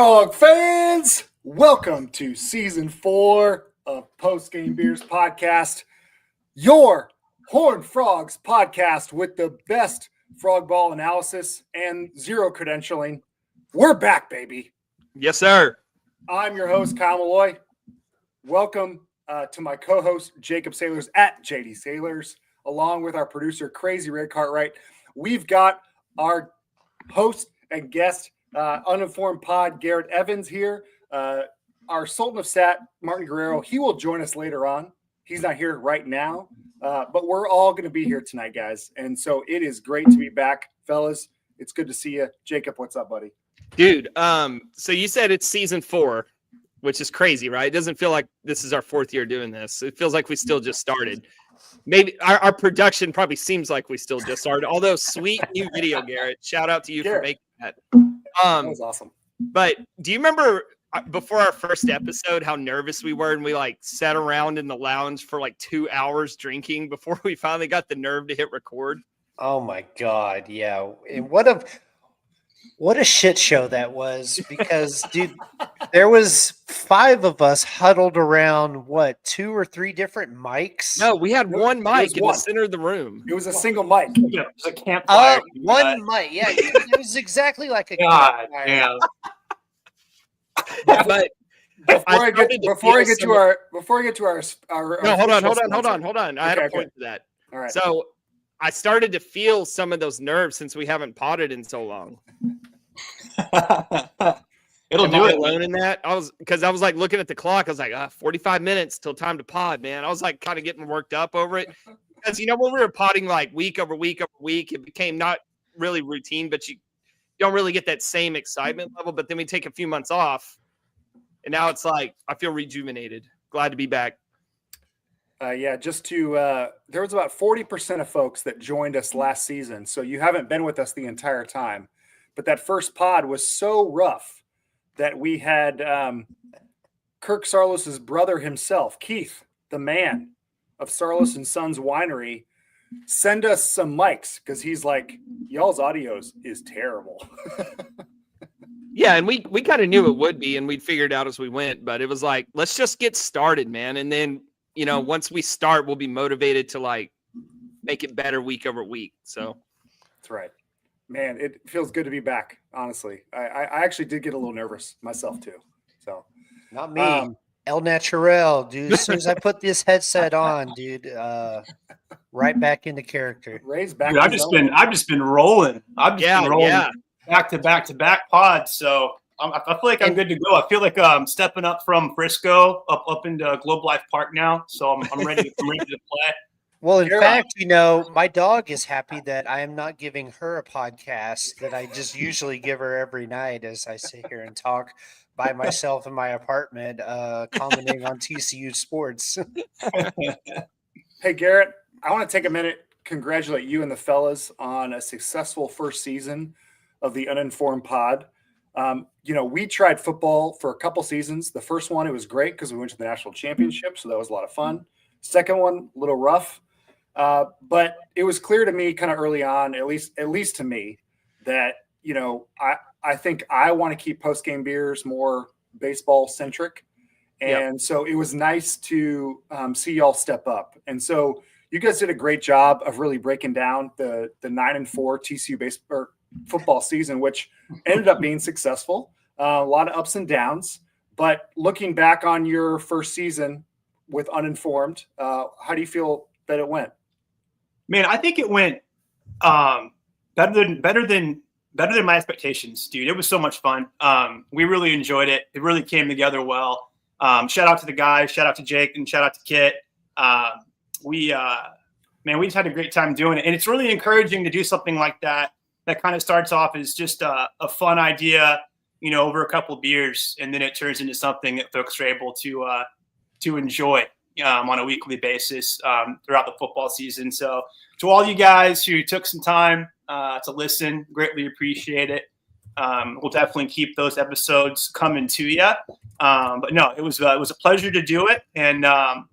Frog fans, welcome to season 4 of Postgame Beers podcast, your Horned Frogs podcast with the best frog ball analysis and zero credentialing. We're back, baby. Yes, sir. I'm your host, Kyle Malloy. Welcome to my co-host, Jacob Sailors at JD Sailors, along with our producer, Crazy Red Cartwright. We've got our host and guest, Uninformed Pod, Garrett Evans here. Our Sultan of Stat, Martin Guerrero, he will join us later on. He's not here right now, but we're all going to be here tonight, guys. And so it is great to be back, fellas. It's good to see you. Jacob, what's up, buddy? Dude, so you said it's season 4, which is crazy, right? It doesn't feel like this is our 4th year doing this. It feels like we still just started. Maybe our production probably seems like we still just started, although sweet new video, Garrett. Shout out to you for making that. That was awesome. But do you remember before our first episode how nervous we were and we like sat around in the lounge for like 2 hours drinking before we finally got the nerve to hit record? Oh my God, yeah. And what a shit show that was, because dude, there was 5 of us huddled around 2 or 3 different mics. No, we had one mic in the center of the room. It was a single mic. Yeah, it was a campfire. One mic. Yeah, it was exactly like a God campfire. damn. But Before I get to our no, hold on. I had a Okay. point to that. All right. So I started to feel some of those nerves since we haven't potted in so long. It'll Am do I it. alone in that? I was like looking at the clock. I was like, 45 minutes till time to pod, man. I was like kind of getting worked up over it. Because when we were potting like week over week over week, it became not really routine, but you don't really get that same excitement level. But then we take a few months off, and now it's like I feel rejuvenated. Glad to be back. There was about 40% of folks that joined us last season. So you haven't been with us the entire time. But that first pod was so rough that we had Kirk Sarlos's brother himself, Keith, the man of Sarlos and Sons Winery, send us some mics because he's like, y'all's audio is terrible. Yeah, and we kind of knew it would be, and we'd figured it out as we went. But it was like, let's just get started, man. And then, once we start, we'll be motivated to like make it better week over week. So That's right. Man, it feels good to be back, honestly. I actually did get a little nervous myself too. So Not me. El Naturel, dude. As soon as I put this headset on, dude, right back into character. Ray's back. Dude, I've just been rolling. Been rolling back to back pods. So I feel like I'm good to go. I feel like I'm stepping up from Frisco up into Globe Life Park now. So I'm ready to play. Well, in fact, my dog is happy that I am not giving her a podcast that I just usually give her every night as I sit here and talk by myself in my apartment, commenting on TCU sports. Hey, Garrett, I want to take a minute, congratulate you and the fellas on a successful first season of the Uninformed Pod. We tried football for a couple seasons. The first one, it was great because we went to the national championship, so that was a lot of fun. Second one, a little rough. But it was clear to me kind of early on, at least to me, that, I think I want to keep post-game beers more baseball centric. And so it was nice to see y'all step up. And so you guys did a great job of really breaking down the 9-4 TCU baseball football season, which ended up being successful. A lot of ups and downs. But looking back on your first season with Uninformed, how do you feel that it went? Man, I think it went better than my expectations, dude. It was so much fun. We really enjoyed it. It really came together well. Shout out to the guys, shout out to Jake, and shout out to Kit. We just had a great time doing it, and it's really encouraging to do something like that. That kind of starts off as just a fun idea, over a couple of beers, and then it turns into something that folks are able to enjoy on a weekly basis throughout the football season. So to all you guys who took some time to listen, greatly appreciate it. We'll definitely keep those episodes coming to you. But no, it was a pleasure to do it, and I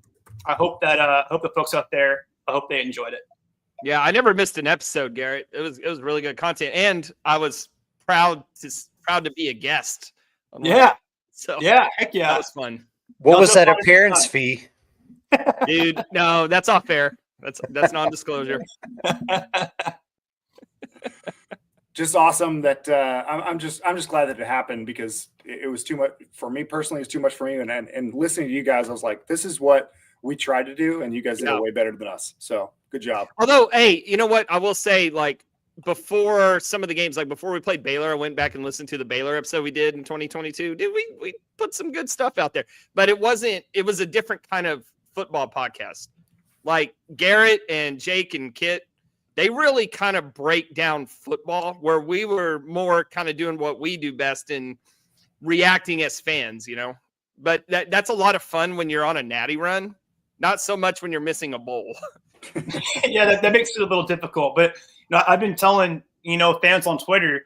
hope the folks out there, I hope they enjoyed it. Yeah, I never missed an episode, Garrett. It was really good content, and I was proud to be a guest online. Yeah. So Yeah. Heck that yeah. was fun. What was Also that fun. appearance fee? Dude, no, that's off air. That's non-disclosure. Just awesome that I'm just glad that it happened because it was too much for me personally. It's too much for me, and listening to you guys, I was like, this is what we tried to do, and you guys did it way better than us. So good job. Although, hey, you know what? I will say, like, before some of the games, like before we played Baylor, I went back and listened to the Baylor episode we did in 2022. Dude, we put some good stuff out there, but it was a different kind of football podcast. Like Garrett and Jake and Kit, they really kind of break down football, where we were more kind of doing what we do best and reacting as fans, you know. But that's a lot of fun when you're on a natty run, not so much when you're missing a bowl. Yeah, that makes it a little difficult. But I've been telling fans on Twitter,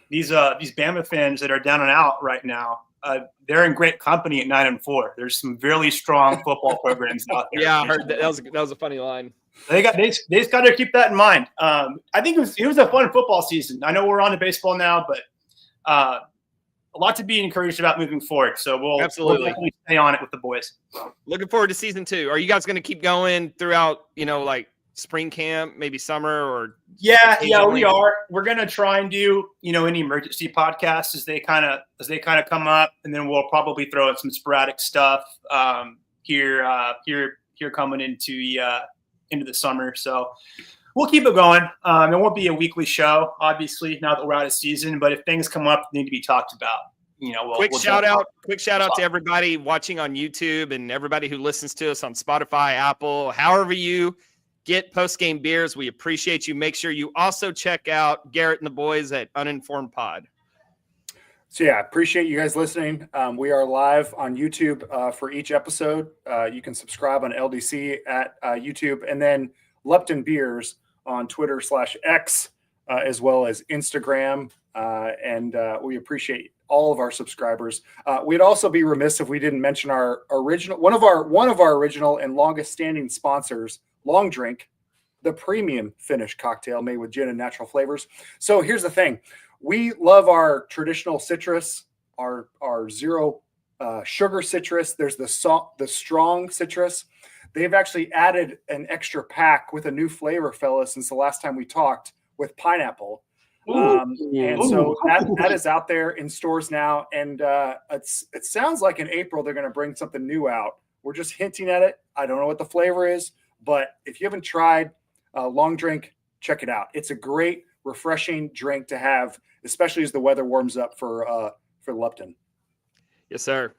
these Bama fans that are down and out right now, they're in great company at 9-4. There's some really strong football programs out there. Yeah, I heard that. That was a funny line. They just got to keep that in mind. I think it was a fun football season. I know we're on to baseball now, but a lot to be encouraged about moving forward. So we'll definitely stay on it with the boys. Looking forward to season 2. Are you guys going to keep going throughout, like spring camp, maybe summer, or? Yeah, we are. We're going to try and do, any emergency podcasts as they kind of come up, and then we'll probably throw in some sporadic stuff here coming into the summer. So we'll keep it going. It won't be a weekly show, obviously, now that we're out of season, but if things come up that need to be talked about, quick shout out to everybody watching on YouTube and everybody who listens to us on Spotify, Apple, however you get Postgame Beers. We appreciate you. Make sure you also check out Garrett and the boys at Uninformed Pod. So yeah, appreciate you guys listening. We are live on YouTube for each episode. You can subscribe on LDC at YouTube, and then Lupton Beers on Twitter/X, as well as Instagram. And we appreciate all of our subscribers. We'd also be remiss if we didn't mention our one of our original and longest standing sponsors, Long Drink, the premium Finnish cocktail made with gin and natural flavors. So here's the thing. We love our traditional citrus, our zero sugar citrus. There's the strong citrus. They've actually added an extra pack with a new flavor, fellas, since the last time we talked, with pineapple. And so that is out there in stores now. And it sounds like in April they're going to bring something new out. We're just hinting at it. I don't know what the flavor is, but if you haven't tried Long Drink, check it out. It's a great, refreshing drink to have, especially as the weather warms up for Lupton. Yes, sir.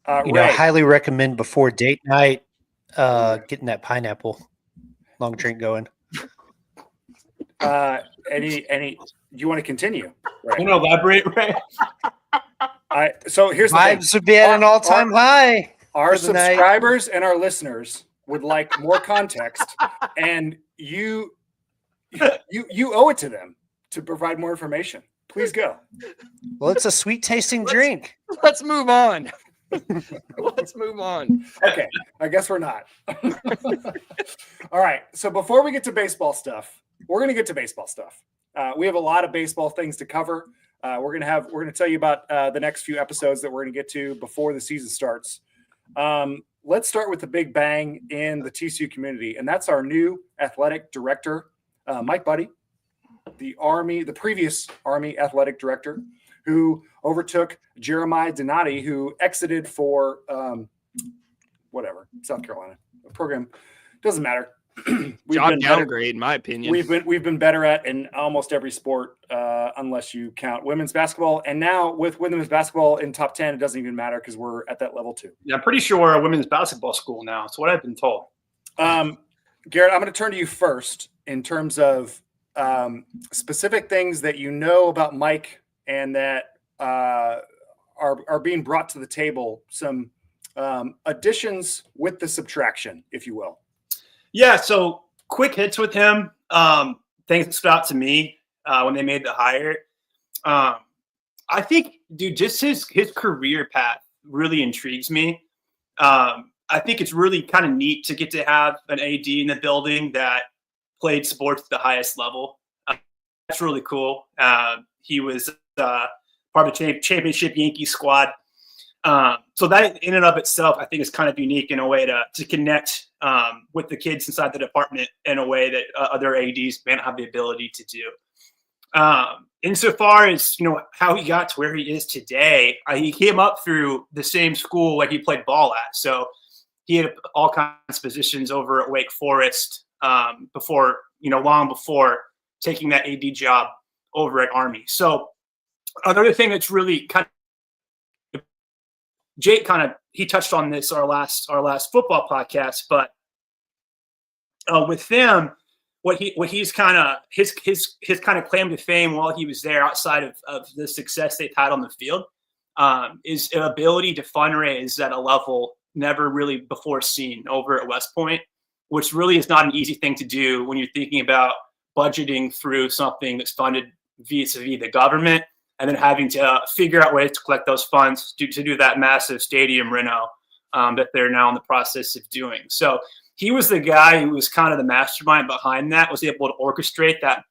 Highly recommend before date night getting that pineapple long drink going. Any do you want to continue? Right. You want to elaborate, Ray? So here's the Vibes thing. would be at an all-time high. Our subscribers and our listeners would like more context, and you owe it to them to provide more information. Please go. Well, it's a sweet tasting drink. Let's move on. Let's move on. Okay, I guess we're not. All right. So before we get to baseball stuff, we're going to get to baseball stuff. We have a lot of baseball things to cover. We're going to tell you about the next few episodes that we're going to get to before the season starts. Let's start with the big bang in the TCU community, and that's our new athletic director, Mike Buddy, the previous Army athletic director, who overtook Jeremiah Donati, who exited for South Carolina. The program doesn't matter. Job downgrade, in my opinion. We've been better at in almost every sport, unless you count women's basketball. And now with women's basketball in top 10, it doesn't even matter because we're at that level too. Yeah, I'm pretty sure we're a women's basketball school now. That's what I've been told. Garrett, I'm going to turn to you first in terms of specific things that you know about Mike and that are being brought to the table. Some additions with the subtraction, if you will. Yeah, so quick hits with him. Things that stood out to me when they made the hire. I think, dude, just his career path really intrigues me. I think it's really kind of neat to get to have an AD in the building that played sports at the highest level. That's really cool. He was part of the championship Yankee squad. So that in and of itself, I think is kind of unique in a way to connect with the kids inside the department in a way that other ADs may not have the ability to do. Insofar as, how he got to where he is today, he came up through the same school where he played ball at. So he had all kinds of positions over at Wake Forest before, long before taking that AD job over at Army. So another thing that's really Jake he touched on this our last football podcast, but with them, his kind of claim to fame while he was there, outside of the success they've had on the field, is an ability to fundraise at a level never really before seen over at West Point, which really is not an easy thing to do when you're thinking about budgeting through something that's funded vis-a-vis the government, and then having to figure out ways to collect those funds to do that massive stadium reno that they're now in the process of doing. So he was the guy who was kind of the mastermind behind that, was able to orchestrate that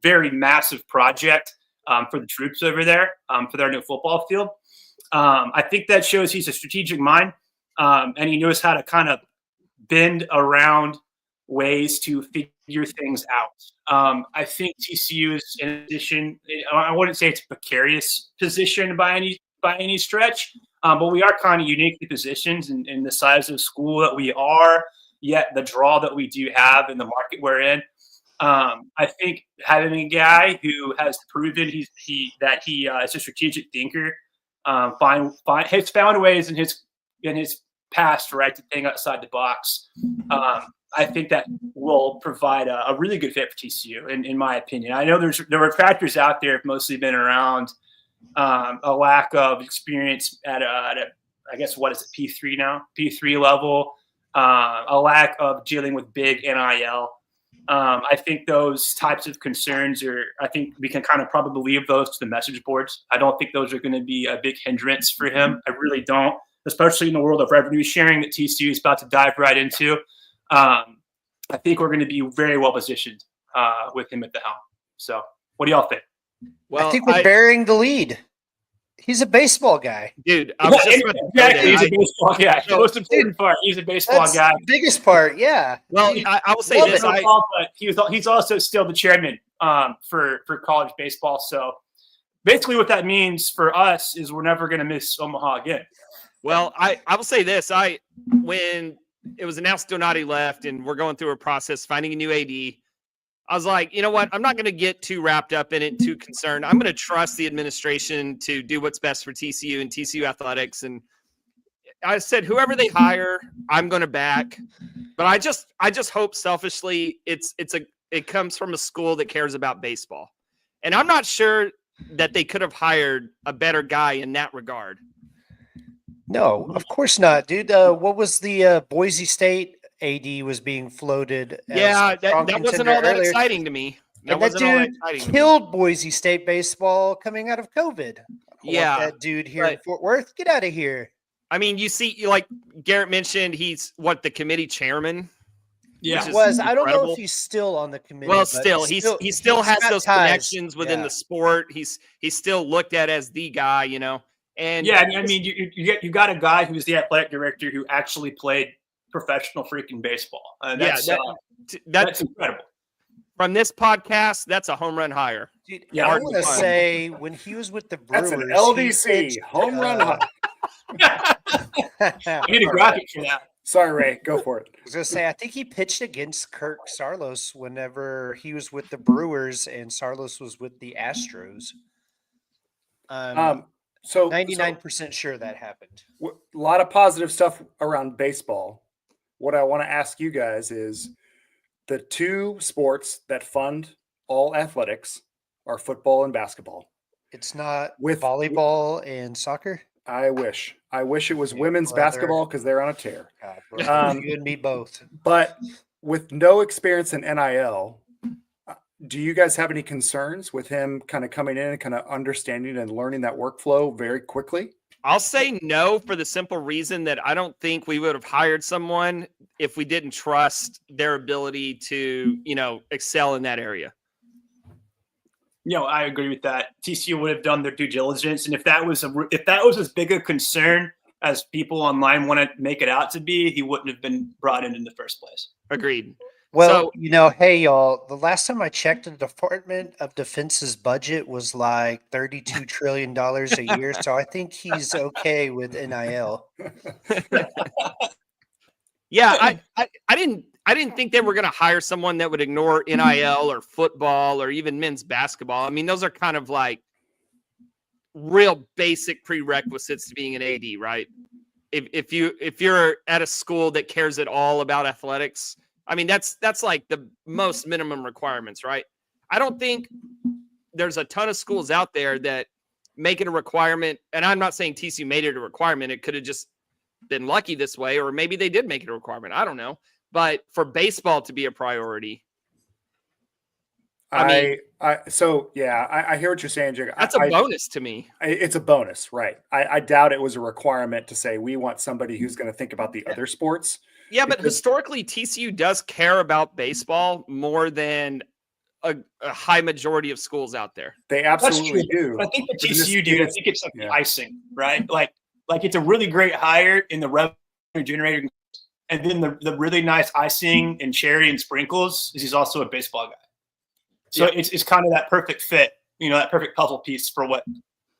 very massive project for the troops over there, for their new football field. I think that shows he's a strategic mind, and he knows how to kind of bend around ways to figure things out. I think TCU is, in addition, I wouldn't say it's a precarious position by any stretch, but we are kind of uniquely positioned in the size of school that we are, yet the draw that we do have in the market we're in. I think having a guy who has proven that he is a strategic thinker, has found ways in his past, right, to think outside the box. I think that will provide a really good fit for TCU, in my opinion. I know there were factors out there, mostly been around a lack of experience at a I guess, what is it, P3 now? P3 level, a lack of dealing with big NIL. I think those types of concerns I think we can kind of probably leave those to the message boards. I don't think those are going to be a big hindrance for him. I really don't, especially in the world of revenue sharing that TCU is about to dive right into. I think we're going to be very well positioned with him at the helm. So what do y'all think? Well, I think we're bearing the lead. He's a baseball guy. Dude, I was just exactly. He's a baseball guy. The most important part, he's a baseball guy. The biggest part, yeah. Well, I will say this. But he's also still the chairman for college baseball. So basically what that means for us is we're never going to miss Omaha again. Well, I will say this. When it was announced Donati left and we're going through a process, finding a new AD, I was like, you know what? I'm not going to get too wrapped up in it, too concerned. I'm going to trust the administration to do what's best for TCU and TCU athletics. And I said, whoever they hire, I'm going to back. But I just hope selfishly it comes from a school that cares about baseball. And I'm not sure that they could have hired a better guy in that regard. No, of course not, dude. What was the Boise State AD was being floated? Yeah, that wasn't all that exciting to me. That dude killed Boise State baseball coming out of COVID. That dude here in Fort Worth, get out of here. I mean, you see, like Garrett mentioned, he's the committee chairman. Yeah, I don't know if he's still on the committee. Well, he still has those connections within the sport. He's still looked at as the guy, And yeah, I mean, you got a guy who's the athletic director who actually played professional freaking baseball. That's incredible. From this podcast, that's a home run hire. Dude, yeah, I want to say when he was with the Brewers, that's an LDC home run hire. I need a graphic for that. Sorry, Ray, go for it. I was gonna say, I think he pitched against Kirk Saarloos whenever he was with the Brewers and Saarloos was with the Astros. So 99% sure that happened. A lot of positive stuff around baseball. What I want to ask you guys is the two sports that fund all athletics are football and basketball. It's not with volleyball and soccer. I wish it was women's basketball because they're on a tear. God, you and me both. But with no experience in NIL, do you guys have any concerns with him kind of coming in and kind of understanding and learning that workflow very quickly? I'll say no for the simple reason that I don't think we would have hired someone if we didn't trust their ability to, excel in that area. I agree with that. TCU would have done their due diligence, and if that was as big a concern as people online want to make it out to be, he wouldn't have been brought in the first place. Agreed. Well, So, hey, y'all, the last time I checked, the Department of Defense's budget was like $32 trillion a year. So I think he's okay with NIL. yeah, I didn't think they were going to hire someone that would ignore NIL or football or even men's basketball. I mean, those are kind of like real basic prerequisites to being an AD, right? If you're at a school that cares at all about athletics, I mean, that's like the most minimum requirements, right? I don't think there's a ton of schools out there that make it a requirement. And I'm not saying TCU made it a requirement. It could have just been lucky this way, or maybe they did make it a requirement. I don't know. But for baseball to be a priority, I hear what you're saying, Jake. that's a bonus to me. It's a bonus, right? I doubt it was a requirement to say we want somebody who's going to think about the other sports. Yeah, but historically, TCU does care about baseball more than a high majority of schools out there. They absolutely do. But I think the TCU do. I think it's like the icing, right? Like it's a really great hire in the revenue generator, and then the really nice icing and cherry and sprinkles is he's also a baseball guy. So it's kind of that perfect fit, that perfect puzzle piece for what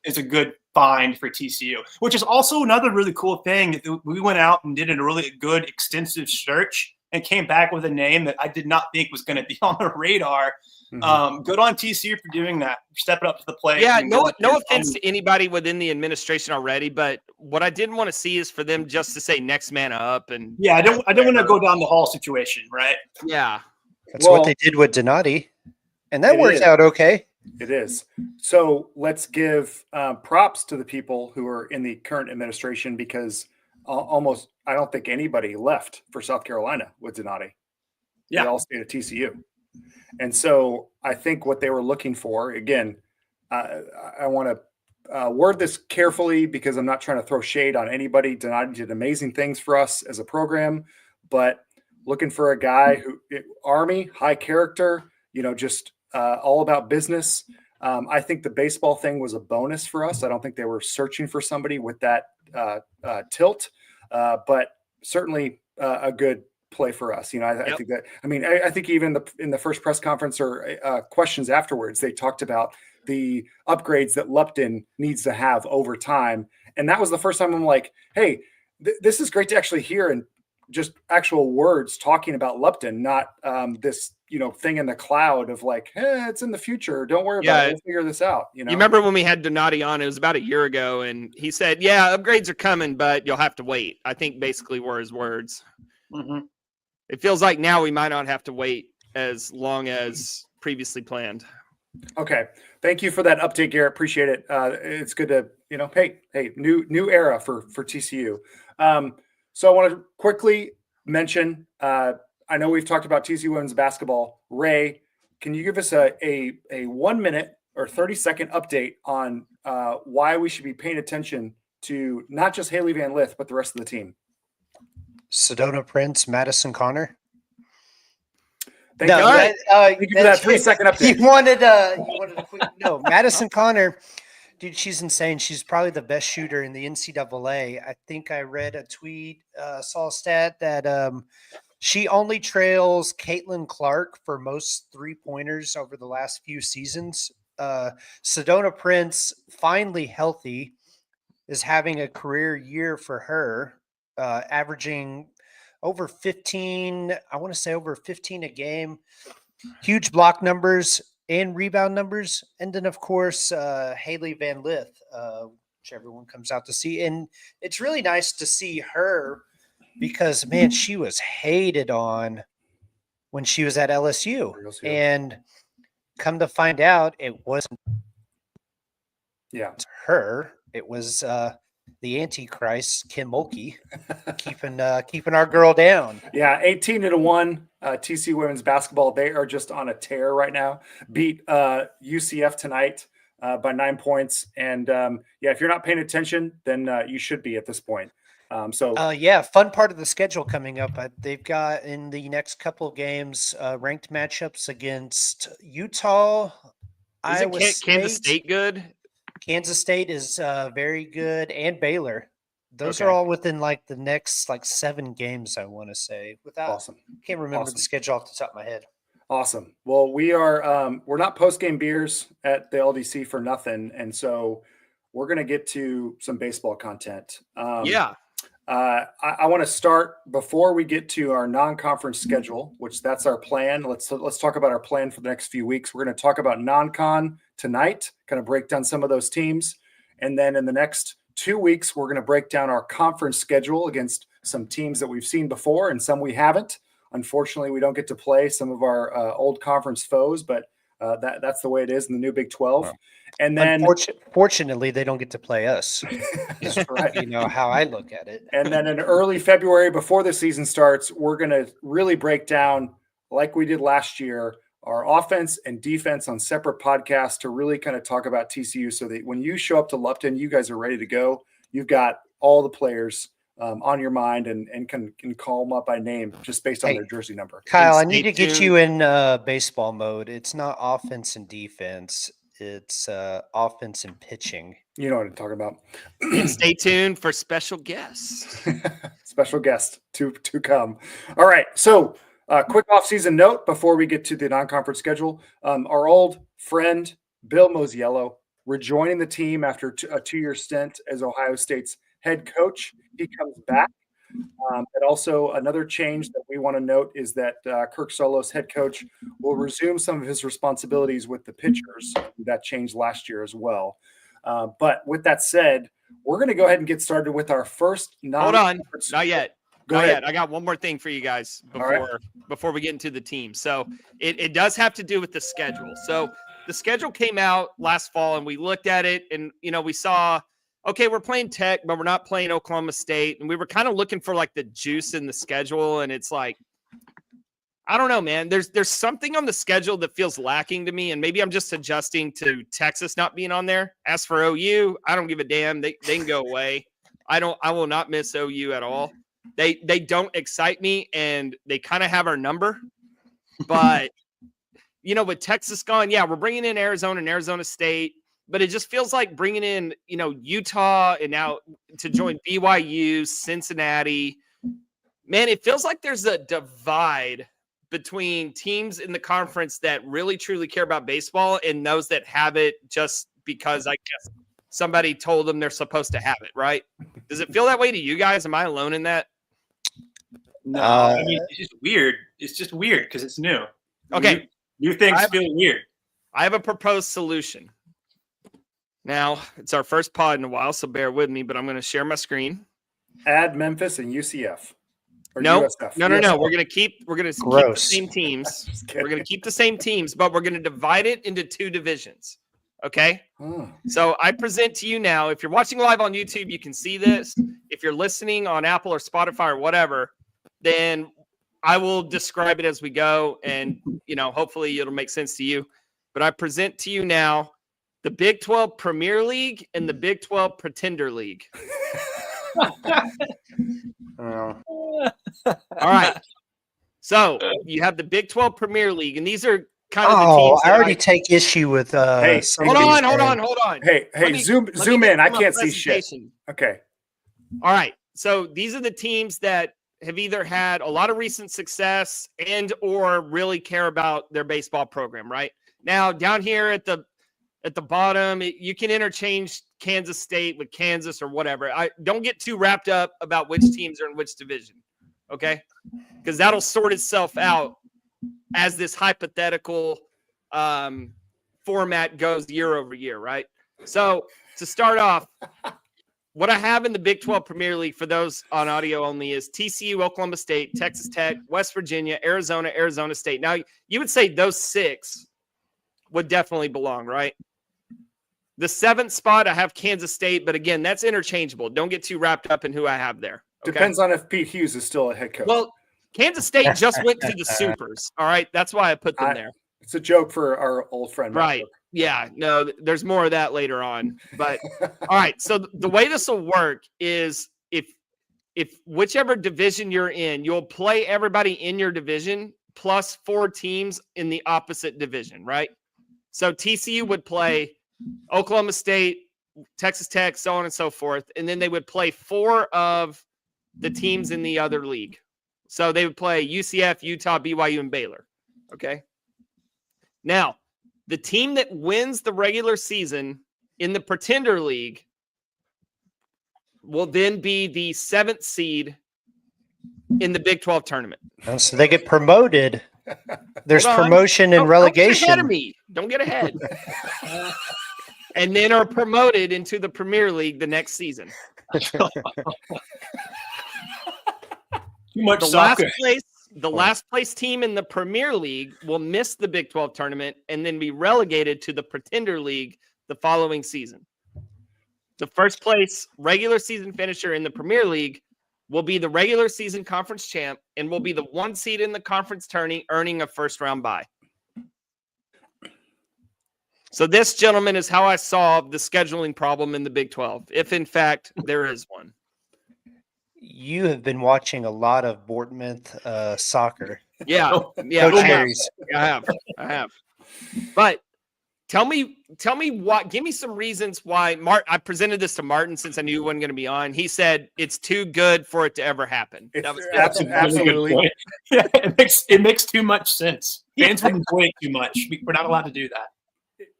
is a good find for TCU, which is also another really cool thing. We went out and did a really good extensive search and came back with a name that I did not think was going to be on the radar. Mm-hmm. Good on TCU for doing that, stepping up to the plate. Yeah, no offense to anybody within the administration already, but what I didn't want to see is for them just to say next man up. And I don't want to go down the hall situation, right? Yeah, that's what they did with Donati, and that worked out okay. It is. So let's give props to the people who are in the current administration, because almost I don't think anybody left for South Carolina with Donati. Yeah, they all stayed at TCU. And so I think what they were looking for, again, I want to word this carefully because I'm not trying to throw shade on anybody. Donati did amazing things for us as a program, but looking for a guy who Army, high character, just all about business. I think the baseball thing was a bonus for us. I don't think they were searching for somebody with that tilt, but certainly a good play for us. I think that, I think even in the first press conference or questions afterwards, they talked about the upgrades that Lupton needs to have over time. And that was the first time I'm like, hey, this is great to actually hear and just actual words talking about Lupton, not this, thing in the cloud of like, it's in the future. Don't worry about it. We'll figure this out. You remember when we had Donati on, it was about a year ago, and he said, upgrades are coming, but you'll have to wait. I think basically were his words. Mm-hmm. It feels like now we might not have to wait as long as previously planned. Okay. Thank you for that update, Garrett. Appreciate it. It's good to, hey, new era for TCU. So I want to quickly mention, I know we've talked about TCU women's basketball. Ray, can you give us a 1 minute or 30-second update on why we should be paying attention to not just Haley Van Lith, but the rest of the team? Sedona Prince, Madison Connor. Thank you for that 3-second update. You wanted a quick Madison Connor, dude, she's insane. She's probably the best shooter in the NCAA. I think I read a tweet, saw a stat that she only trails Caitlin Clark for most 3-pointers over the last few seasons. Sedona Prince, finally healthy, is having a career year for her, averaging over 15, I want to say over 15 a game, huge block numbers and rebound numbers. And then, of course, Haley Van Lith, which everyone comes out to see. And it's really nice to see her because, man, she was hated on when she was at LSU. And come to find out, it wasn't her. It was the Antichrist, Kim Mulkey, keeping our girl down. Yeah, 18-1 TCU women's basketball. They are just on a tear right now. Beat UCF tonight by 9 points. And if you're not paying attention, then you should be at this point. Fun part of the schedule coming up. They've got in the next couple of games ranked matchups against Utah, Iowa Kansas State good? Kansas State is very good, and Baylor. Those are Okay. all within like the next like 7 games, I want to say. Without Awesome. can't remember Awesome. the schedule off the top of my head. Awesome. Well, we're not post-game beers at the LDC for nothing. And so we're going to get to some baseball content. Yeah. I want to start before we get to our non-conference schedule, which that's our plan. Let's talk about our plan for the next few weeks. We're going to talk about non-con tonight, kind of break down some of those teams. And then in the next 2 weeks, we're going to break down our conference schedule against some teams that we've seen before and some we haven't. Unfortunately, we don't get to play some of our old conference foes, but that's the way it is in the new Big 12. And then, fortunately, they don't get to play us. that's right. You know how I look at it. And then in early February, before the season starts, we're going to really break down, like we did last year, our offense and defense on separate podcasts to really kind of talk about TCU, so that when you show up to Lupton, you guys are ready to go. You've got all the players on your mind and can call them up by name just based on their jersey number. Kyle, I And need to stay get tuned. you in baseball mode. It's not offense and defense. It's offense and pitching. You know what I'm talking about. And stay tuned for special guests. Special guest to come. All right. So quick off-season note before we get to the non-conference schedule. Our old friend, Bill Mosiello, rejoining the team after a 2-year stint as Ohio State's head coach. He comes back. And also another change that we want to note is that Kirk Solos, head coach, will resume some of his responsibilities with the pitchers. That changed last year as well. But with that said, we're going to go ahead and get started with our first Hold on. Not yet. Go Not ahead. yet. I got one more thing for you guys right. before we get into the team. So it does have to do with the schedule. So the schedule came out last fall and we looked at it and, we saw, okay, we're playing Tech, but we're not playing Oklahoma State. And we were kind of looking for like the juice in the schedule. And it's like, I don't know, man. There's something on the schedule that feels lacking to me. And maybe I'm just adjusting to Texas not being on there. As for OU, I don't give a damn. They can go away. I will not miss OU at all. They don't excite me and they kind of have our number. But, with Texas gone, yeah, we're bringing in Arizona and Arizona State. But it just feels like bringing in, Utah and now to join BYU, Cincinnati. Man, it feels like there's a divide between teams in the conference that really, truly care about baseball and those that have it just because, I guess, somebody told them they're supposed to have it, right? Does it feel that way to you guys? Am I alone in that? No, I mean, it's just weird. It's just weird because it's new. Okay. New things feel weird. I have a proposed solution. Now, it's our first pod in a while, so bear with me, but I'm going to share my screen. Add Memphis and UCF. Or No, USF. no. We're going to keep the same teams. Just kidding. We're going to keep the same teams, but we're going to divide it into 2 divisions. Okay? Oh. So I present to you now, if you're watching live on YouTube, you can see this. If you're listening on Apple or Spotify or whatever, then I will describe it as we go, and hopefully it'll make sense to you. But I present to you now the Big 12 Premier League and the Big 12 Pretender League. All right. So you have the Big 12 Premier League, and these are kind of the teams. I already take issue with. Hey, hold on. Hey, zoom in. I can't see shit. Okay. All right. So these are the teams that have either had a lot of recent success and or really care about their baseball program, right? Now, down here at the bottom, you can interchange Kansas State with Kansas or whatever. I don't get too wrapped up about which teams are in which division, okay? Because that'll sort itself out as this hypothetical format goes year over year, right? So to start off, what I have in the Big 12 Premier League for those on audio only is TCU, Oklahoma State, Texas Tech, West Virginia, Arizona, Arizona State. Now, you would say those 6 would definitely belong, right? The 7th spot, I have Kansas State, but again, that's interchangeable. Don't get too wrapped up in who I have there. Okay? Depends on if Pete Hughes is still a head coach. Well, Kansas State just went to the Supers, all right? That's why I put them there. It's a joke for our old friend. Right. Yeah, no, there's more of that later on. But all right, so the way this will work is if whichever division you're in, you'll play everybody in your division plus 4 teams in the opposite division, right? So TCU would play Oklahoma State, Texas Tech, so on and so forth. And then they would play 4 of the teams in the other league. So they would play UCF, Utah, BYU, and Baylor. Okay. Now, the team that wins the regular season in the Pretender League will then be the 7th seed in the Big 12 tournament. And so they get promoted. There's Hold on. promotion and relegation. Don't get ahead. And then are promoted into the Premier League the next season. Too much soccer. The last place team in the Premier League will miss the Big 12 tournament and then be relegated to the Pretender League the following season. The first place regular season finisher in the Premier League will be the regular season conference champ and will be the 1 seed in the conference tourney, earning a first-round bye. So this, gentlemen, is how I solved the scheduling problem in the Big 12, if in fact there is one. You have been watching a lot of Bournemouth soccer. Yeah, Coach I Harry's. have. But tell me what. Give me some reasons why. I presented this to Martin since I knew he wasn't going to be on. He said it's too good for it to ever happen. That's absolutely. Really yeah, it makes too much sense. Fans would enjoy it too much. We're not allowed to do that.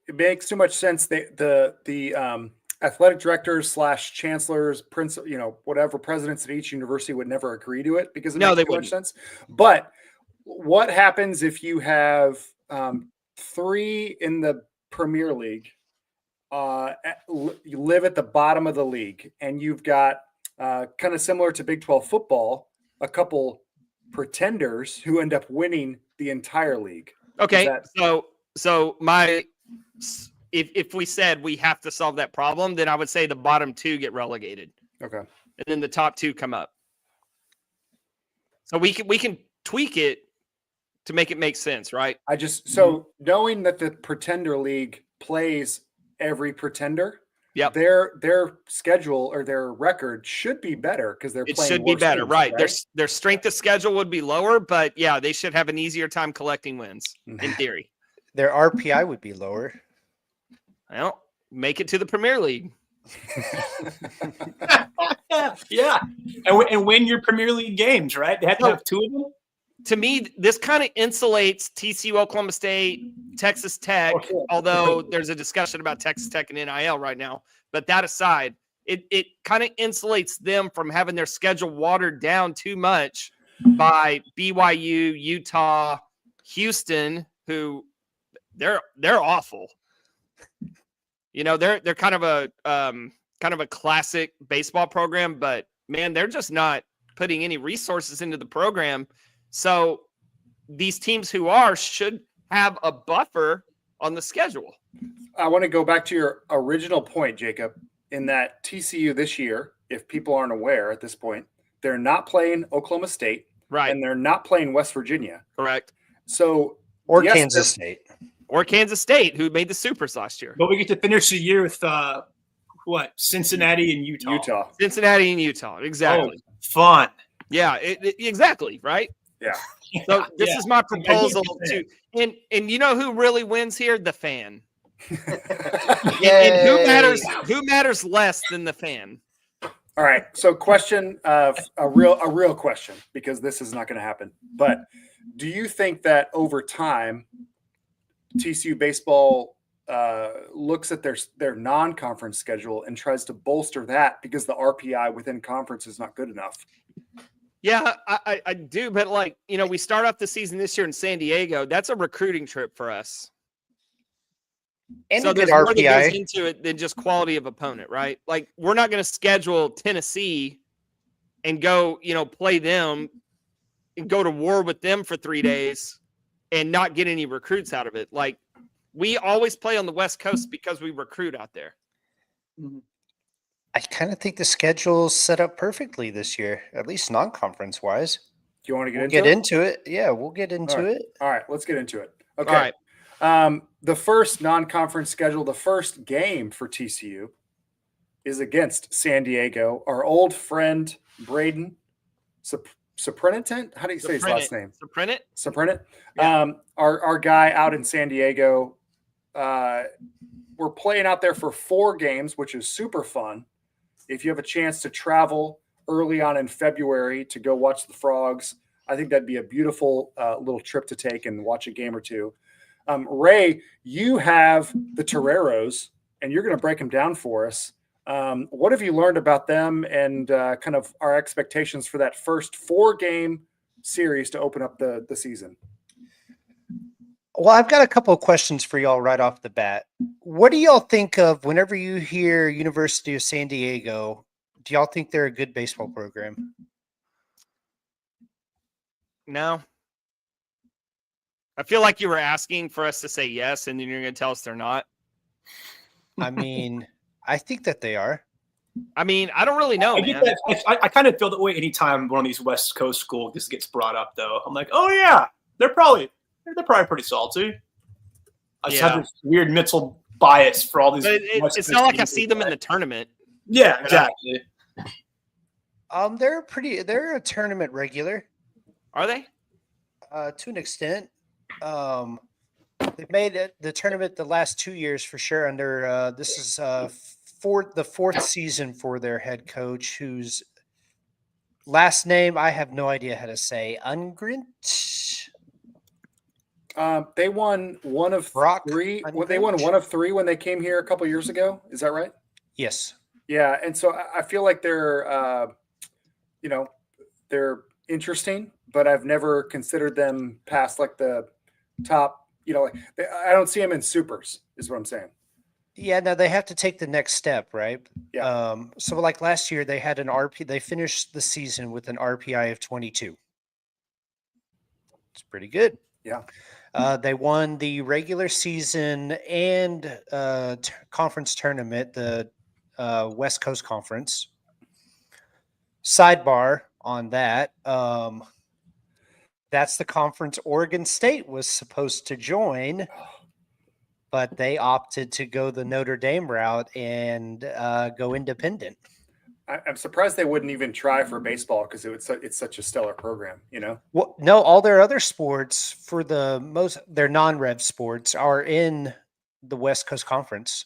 It makes too much sense. The athletic directors / chancellors, whatever presidents at each university would never agree to it because it makes too much sense. But what happens if you have 3 in the Premier League, you live at the bottom of the league, and you've got kind of similar to Big 12 football, a couple pretenders who end up winning the entire league? Okay, so if we said we have to solve that problem, then I would say the bottom 2 get relegated. Okay, and then the top 2 come up. So we can tweak it to make it make sense, right? Knowing that the Pretender League plays every pretender, yep, their schedule or their record should be better because they're playing. It should be better, teams, right? Their strength of schedule would be lower, but yeah, they should have an easier time collecting wins in theory. Their RPI would be lower. Well, make it to the Premier League. Yeah, and win your Premier League games, right? They have to have 2 of them. To me, this kind of insulates TCU, Oklahoma State, Texas Tech, although there's a discussion about Texas Tech and NIL right now. But that aside, it kind of insulates them from having their schedule watered down too much by BYU, Utah, Houston, who they're awful. They're kind of a classic baseball program, but man, they're just not putting any resources into the program. So these teams who should have a buffer on the schedule. I want to go back to your original point, Jacob, in that TCU this year, if people aren't aware at this point, they're not playing Oklahoma State, right? And they're not playing West Virginia, correct? So Kansas State. Or Kansas State, who made the Supers last year. But we get to finish the year with Cincinnati and Utah. Cincinnati and Utah, exactly. Oh, fun. Yeah, exactly, right? Yeah. So this is my proposal to, and you know who really wins here? The fan. and who matters less than the fan? All right. So question of a real question, because this is not going to happen. But do you think that over time, TCU baseball looks at their non-conference schedule and tries to bolster that because the RPI within conference is not good enough? Yeah, I do. But we start off the season this year in San Diego. That's a recruiting trip for us. And so there's more RPI that goes into it than just quality of opponent, right? Like we're not going to schedule Tennessee and go, play them and go to war with them for 3 days and not get any recruits out of it. Like we always play on the West Coast because we recruit out there. I kind of think the schedule's set up perfectly this year, at least non-conference wise. Do you want to get into it? Yeah, we'll get into it. All right, let's get into it. Okay. All right. The first non-conference schedule, the first game for TCU is against San Diego. Our old friend Braden Soprenitent. How do you say his last name? Soprenitent. Yeah. Our guy out in San Diego we're playing out there for 4 games, which is super fun. If you have a chance to travel early on in February to go watch the Frogs, I think that'd be a beautiful little trip to take and watch a game or two. Ray, you have the Toreros, and you're going to break them down for us. What have you learned about them and kind of our expectations for that first 4-game series to open up the season? Well, I've got a couple of questions for y'all right off the bat. What do y'all think of whenever you hear University of San Diego? Do y'all think they're a good baseball program? No. I feel like you were asking for us to say yes, and then you're going to tell us they're not. I mean, I think that they are. I mean, I don't really know, I man. get that. I kind of feel that way anytime one of these West Coast schools just gets brought up, though. I'm like, oh yeah, they're probably pretty salty. I just have this weird mental bias for all these. But it's not like I see them in the tournament. Yeah, exactly. They're a tournament regular. Are they? To an extent. They've made it the tournament the last 2 years for sure. Under this is the 4th season for their head coach, whose last name I have no idea how to say. Ungrint. They won one of Brock 3. Ungrint? Well, they won one of 3 when they came here a couple years ago. Is that right? Yes. Yeah, and so I feel like they're, they're interesting, but I've never considered them past like the top. I don't see them in supers. Is what I'm saying. Yeah, no, they have to take the next step, right? Yeah. So like last year, they had an RP. They finished the season with an RPI of 22. It's pretty good. Yeah. They won the regular season and conference tournament, the West Coast Conference. Sidebar on that. That's the conference Oregon State was supposed to join, but they opted to go the Notre Dame route and go independent. I'm surprised they wouldn't even try for baseball because it's such a stellar program, Well, no, all their other sports for their non-rev sports are in the West Coast Conference,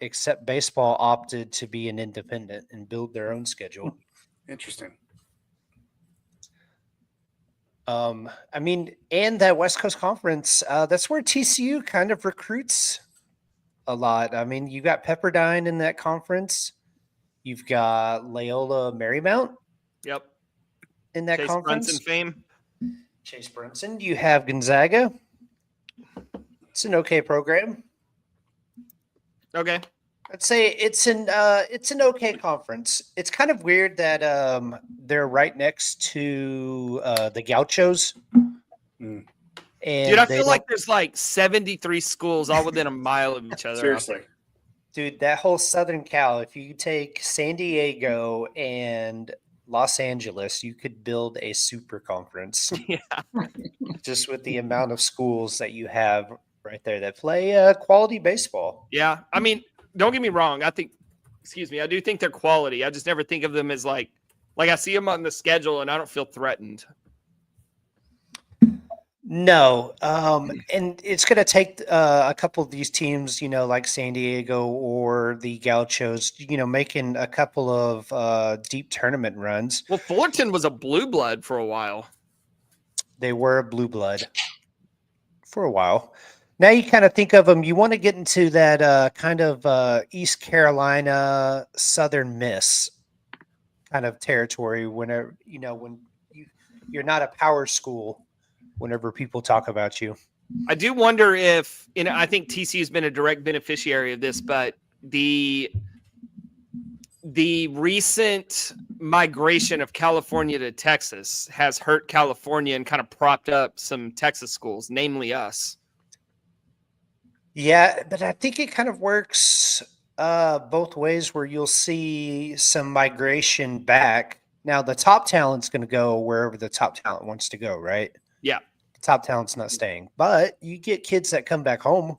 except baseball opted to be an independent and build their own schedule. Interesting. I mean, and that West Coast Conference, that's where TCU kind of recruits a lot. I mean, you got Pepperdine in that conference. You've got Loyola Marymount. Yep. In that Chase conference. Brunson fame. Chase Brunson. You have Gonzaga. It's an okay program. Okay. I'd say it's an okay conference. It's kind of weird that they're right next to the Gauchos. Mm. And dude, I feel like there's like 73 schools all within a mile of each other. Seriously. Dude, that whole Southern Cal, if you take San Diego and Los Angeles, you could build a super conference. Yeah. Just with the amount of schools that you have right there that play quality baseball. Yeah. I mean, don't get me wrong. I do think they're quality. I just never think of them as like I see them on the schedule and I don't feel threatened. No. And it's going to take a couple of these teams, like San Diego or the Gauchos, making a couple of deep tournament runs. Well, Fullerton was a blue blood for a while. They were a blue blood for a while. Now you kind of think of them, you want to get into that kind of East Carolina Southern Miss kind of territory whenever, when you're not a power school, whenever people talk about you. I do wonder if, I think TC has been a direct beneficiary of this, but the recent migration of California to Texas has hurt California and kind of propped up some Texas schools, namely us. Yeah, but I think it kind of works both ways where you'll see some migration back. Now, the top talent's going to go wherever the top talent wants to go, right? Yeah. The top talent's not staying. But you get kids that come back home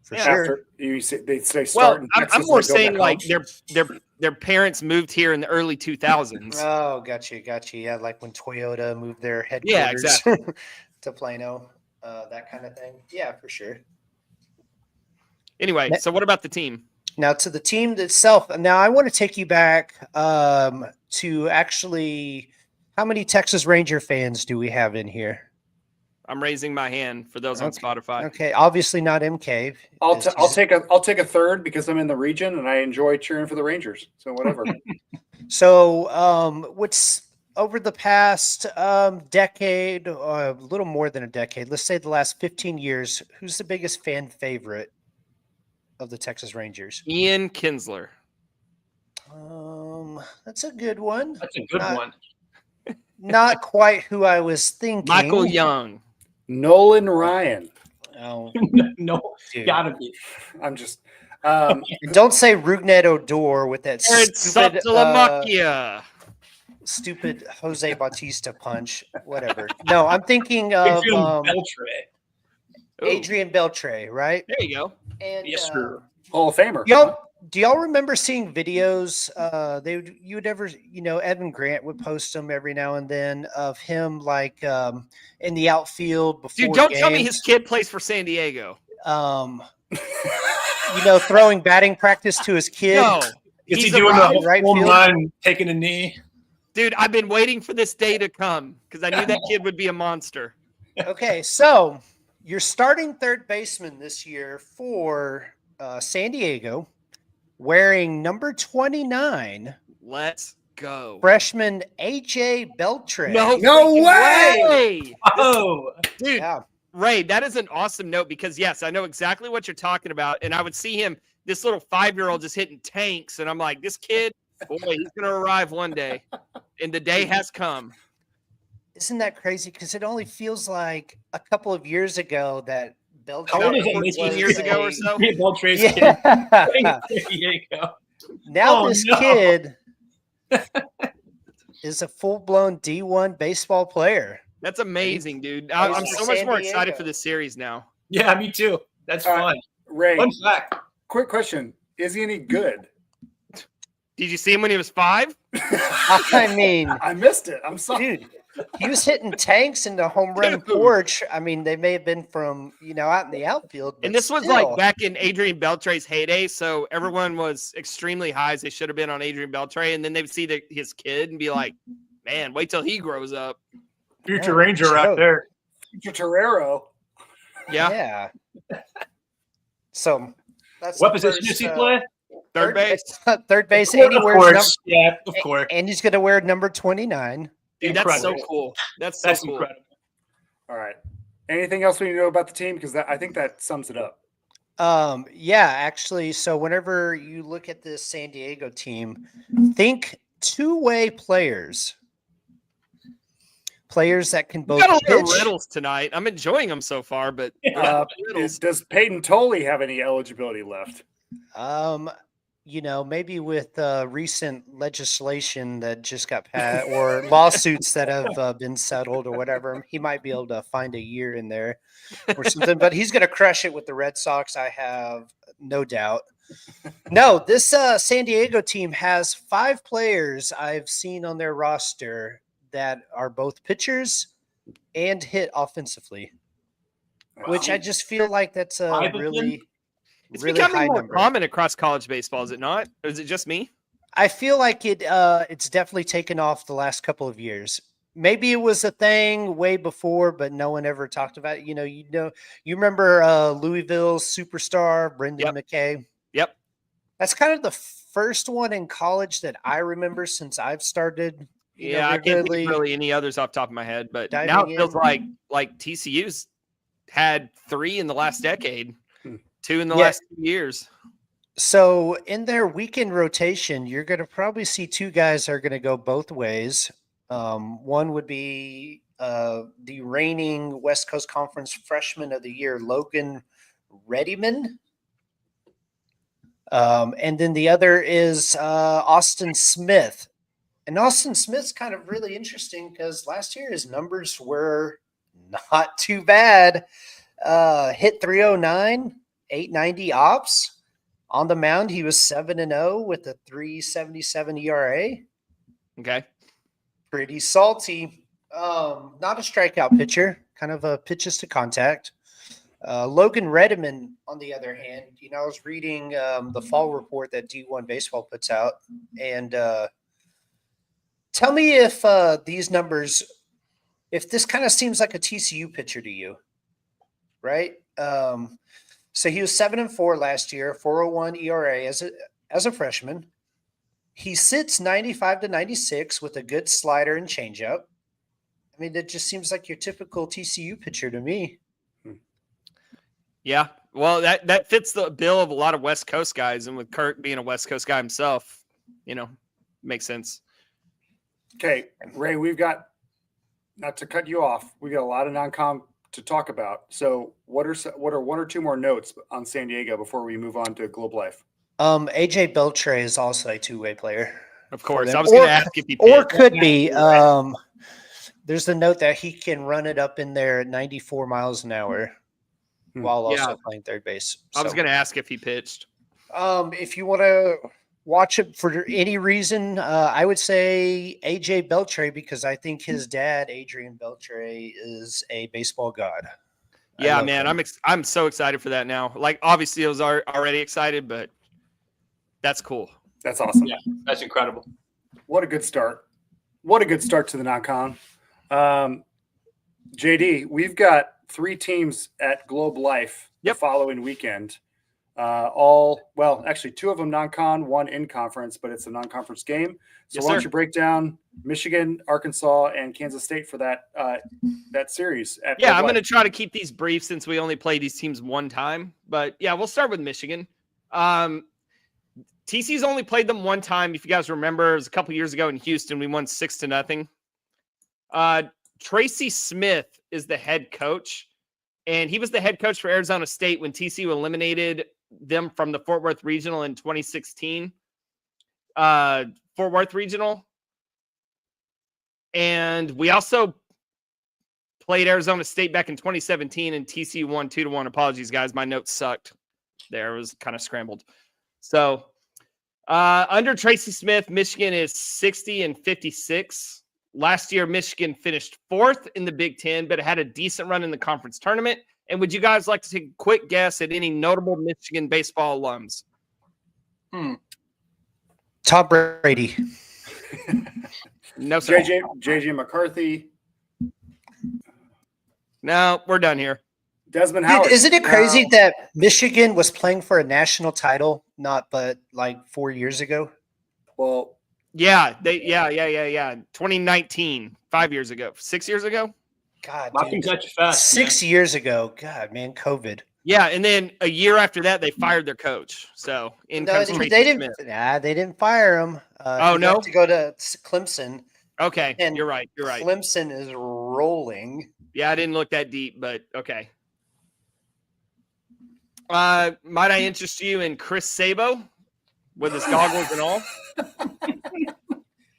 for sure. They say start Well, in Texas. I'm more and they go saying back like home. their parents moved here in the early 2000s. Oh, gotcha. Yeah, like when Toyota moved their headquarters Yeah, exactly. to Plano, that kind of thing. Yeah, for sure. Anyway, so what about the team? Now to the team itself. Now I want to take you back to actually, how many Texas Ranger fans do we have in here? I'm raising my hand for those on Spotify. Okay, obviously not MK. I'll take a third because I'm in the region and I enjoy cheering for the Rangers. So whatever. So what's over the past decade, a little more than a decade, let's say the last 15 years, who's the biggest fan favorite of the Texas Rangers? Ian Kinsler. That's a good one. That's a good one. Not quite who I was thinking. Michael Young. Nolan Ryan. Oh, No, dude. gotta be. I'm just And don't say Rugnet Odor with that stupid Jose Bautista punch. Whatever. No, I'm thinking of Adrian Beltre, right? There you go. And, Yes, sir. Hall of Famer. Do y'all remember seeing videos? You would ever, Evan Grant would post them every now and then of him like in the outfield before. Dude, don't games. tell me his kid plays for San Diego. Throwing batting practice to his kid. No, is he doing a right home field? run, taking a knee? Dude, I've been waiting for this day to come because I knew that kid would be a monster. Okay, so your starting third baseman this year for San Diego, wearing number 29. Let's go. Freshman AJ Beltre. No way! Oh, Dude, Yeah. Ray, that is an awesome note because, yes, I know exactly what you're talking about. And I would see him, this little 5-year-old just hitting tanks. And I'm like, this kid, boy, he's going to arrive one day. And the day has come. Isn't that crazy? Because it only feels like a couple of years ago that Beltre how old is it? 14 years ago or so? Beltre's kid. Yeah. There you go. Now Oh, this no. kid is a full-blown D1 baseball player. That's amazing, dude. He's I'm from so much San more excited Diego. for this series now. Yeah, me too. That's All fun. right. Ray, Fun fact. quick question. Is he any good? Did you see him when he was 5? I mean, I missed it. I'm sorry. dude, he was hitting tanks in the home run Dude. porch. I mean, they may have been from, out in the outfield. But And this was still. like back in Adrian Beltre's heyday. So everyone was extremely high as they should have been on Adrian Beltre. And then they would see his kid and be like, man, wait till he grows up. Future Ranger right there. Torero. Yeah. So that's What the position does he play? Third base. Third base. Of And he wears course. Yeah, of course. and he's going to wear number 29. Dude, that's so Incredible. cool. That's so cool. Incredible. All right. Anything else we need to know about the team? Because I think that sums it up. Yeah, actually. So whenever you look at this San Diego team, think two-way players that can We both got a lot of pitch. riddles tonight. I'm enjoying them so far, but riddles. Does Peyton Tolley have any eligibility left? Maybe with recent legislation that just got passed or lawsuits that have been settled or whatever, he might be able to find a year in there or something. But he's going to crush it with the Red Sox, I have no doubt. No, this San Diego team has 5 players I've seen on their roster that are both pitchers and hit offensively, which I just feel like that's a Five of them? really It's really becoming high more number. common across college baseball, is it not? Or is it just me? I feel like it's definitely taken off the last couple of years. Maybe it was a thing way before, but no one ever talked about it. You remember Louisville's superstar Brendan McKay? Yep. That's kind of the first one in college that I remember since I've started. I can't think of really any others off the top of my head, but now it feels like TCU's had 3 in the last decade, 2 in the last 2 years. So in their weekend rotation, you're going to probably see 2 guys that are going to go both ways. One would be the reigning West Coast Conference Freshman of the Year, Logan Reddyman. And then the other is Austin Smith. And Austin Smith's kind of really interesting because last year his numbers were not too bad. Hit 309, 890 ops. On the mound, he was 7-0 with a 3.77 ERA. Okay. Pretty salty. Not a strikeout pitcher, kind of a pitches to contact. Logan Redman, on the other hand, I was reading the fall report that D1 Baseball puts out, and tell me if these numbers, if this kind of seems like a TCU pitcher to you, right? So he was 7-4 last year, 4.01 ERA as a freshman. He sits 95 to 96 with a good slider and changeup. I mean, that just seems like your typical TCU pitcher to me. Yeah. Well, that fits the bill of a lot of West Coast guys. And with Kirk being a West Coast guy himself, makes sense. Okay, Ray, we've got, not to cut you off, we got a lot of non-com to talk about. So what are one or two more notes on San Diego before we move on to Globe Life? AJ Beltre is also a two-way player. Of course. I was going to ask if he pitched. Or could be. There's the note that he can run it up in there at 94 miles an hour while also playing third base. So, I was going to ask if he pitched. If you want to watch it for any reason, I would say AJ Beltre, because I think his dad, Adrian Beltre, is a baseball god. Yeah, man, I'm so excited for that now. Like, obviously, I was already excited, but that's cool. That's awesome. Yeah, that's incredible. What a good start. What a good start to the non-con. JD, we've got 3 teams at Globe Life the following weekend. Actually 2 of them non-con, 1 in conference, but it's a non-conference game. So why don't you break down Michigan, Arkansas, and Kansas State for that series? I'm going to try to keep these brief since we only play these teams one time. But yeah, we'll start with Michigan. TC's only played them one time. If you guys remember, it was a couple years ago in Houston. We won 6-0. Tracy Smith is the head coach, and he was the head coach for Arizona State when TCU eliminated them from the Fort Worth Regional in 2016. Fort Worth Regional. And we also played Arizona State back in 2017, and TCU won 2-1. Apologies, guys. My notes sucked there. It was kind of scrambled. So under Tracy Smith, Michigan is 60-56. Last year, Michigan finished 4th in the Big Ten, but it had a decent run in the conference tournament. And would you guys like to take a quick guess at any notable Michigan baseball alums? Tom Brady. No, sir. JJ McCarthy. No, we're done here. Desmond Howard. Isn't it crazy that Michigan was playing for a national title but like 4 years ago? Well, yeah. 2019, 5 years ago, 6 years ago. God, I can catch you fast. 6 years ago. God, man, COVID. Yeah, and then a year after that, they fired their coach. So in comes Tracy Smith. They didn't fire him. No, to go to Clemson. Okay, and you're right. Clemson is rolling. Yeah, I didn't look that deep, but okay. Might I interest you in Chris Sabo with his goggles and all?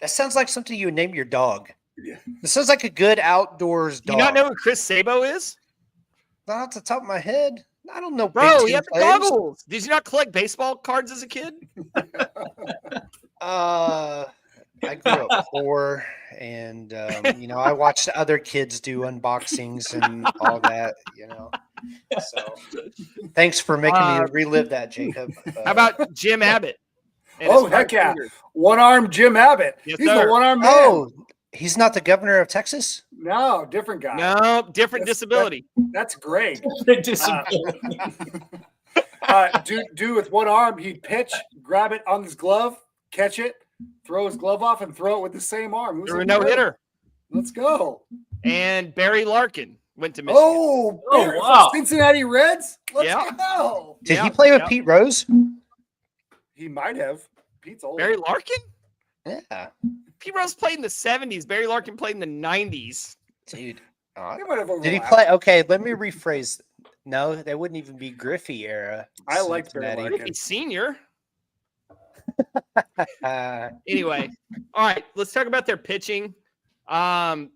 That sounds like something you would name your dog. Yeah. This sounds like a good outdoors dog. Do you not know who Chris Sabo is? Not off the top of my head. I don't know. Bro, he had the goggles. Did you not collect baseball cards as a kid? I grew up poor, and I watched other kids do unboxings and all that. So thanks for making me relive that, Jacob. How about Jim Abbott? Heck yeah! One-arm Jim Abbott. Yes, he's sir. the one-arm man. Oh, he's not the governor of Texas? No, different guy. No, different disability. That's Greg. Disability. Dude with one arm, he'd pitch, grab it on his glove, catch it, throw his glove off, and throw it with the same arm. There were no hitter. Let's go. And Barry Larkin went to Michigan. Oh wow. Cincinnati Reds? Let's go. Did he play with Pete Rose? He might have. Pete's old. Barry Larkin? Yeah. Pete Rose played in the 70s. Barry Larkin played in the 90s. Dude. Did he play? Okay, let me rephrase. No, that wouldn't even be Griffey era. I liked Barry Larkin. Griffey Senior. Anyway, all right, let's talk about their pitching. Dylan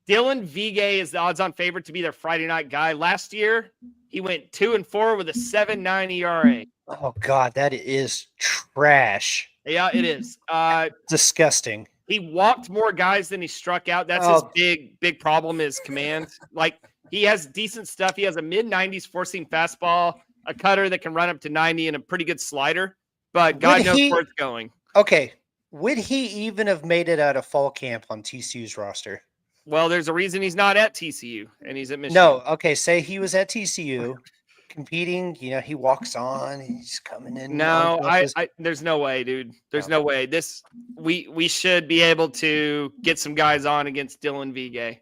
Vigay is the odds-on favorite to be their Friday night guy. Last year, he went 2-4 with a 7.9 ERA. Oh God, that is trash. Yeah, it is. Disgusting. He walked more guys than he struck out. That's his big problem is command. Like He has decent stuff. He has a mid-90s four-seam fastball, a cutter that can run up to 90, and a pretty good slider. But God knows where it's going. Okay. Would he even have made it out of fall camp on TCU's roster? Well, there's a reason he's not at TCU, and he's at Michigan. No. Okay. Say he was at TCU competing. He walks on. He's coming in. No, there's no way, dude. There's no way. We should be able to get some guys on against Dylan Vigay.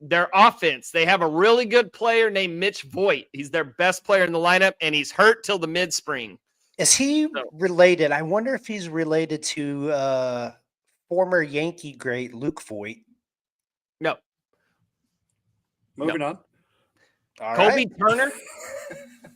Their offense, they have a really good player named Mitch Voigt. He's their best player in the lineup, and he's hurt till the mid-spring. Is he related? I wonder if he's related to former Yankee great Luke Voigt. No. Moving on. All Colby right. Turner.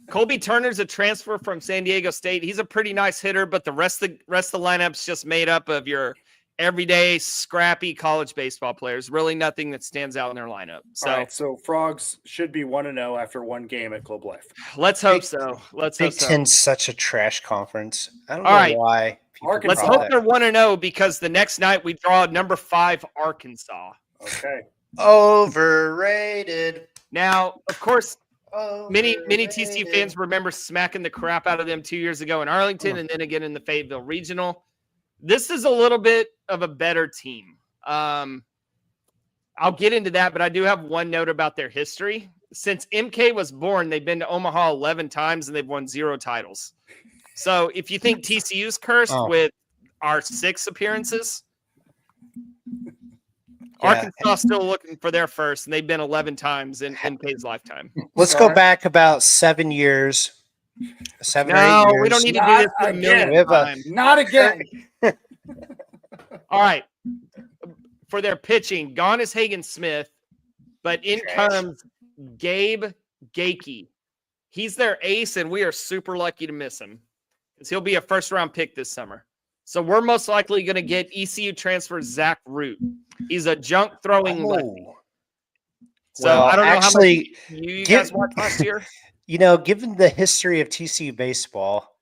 Colby Turner's a transfer from San Diego State. He's a pretty nice hitter, but the rest of the lineup's just made up of your everyday scrappy college baseball players. Really nothing that stands out in their lineup. So, All right, so Frogs should be 1-0 after one game at Globe Life. let's hope so. Big Ten's such a trash conference. I don't know right. why. Let's hope they're 1-0 because the next night we draw number 5 Arkansas. Okay. Overrated. Now, of course, many TCU fans remember smacking the crap out of them 2 years ago in Arlington and then again in the Fayetteville Regional. This is a little bit of a better team. I'll get into that, but I do have one note about their history. Since MK was born, they've been to Omaha 11 times and they've won 0 titles. So if you think TCU's cursed with our 6 appearances, Arkansas still looking for their first, and they've been 11 times in MK's lifetime. Let's go back about 7 years. 7 or 8 years. We don't need to do this for a million times. Not again. All right. For their pitching, gone is Hagen Smith, but in comes Gabe Gakey. He's their ace, and we are super lucky to miss him because he'll be a first-round pick this summer. So we're most likely going to get ECU transfer Zach Root. He's a junk-throwing lefty. So I don't know how much you guys watched last year. Given the history of TCU baseball,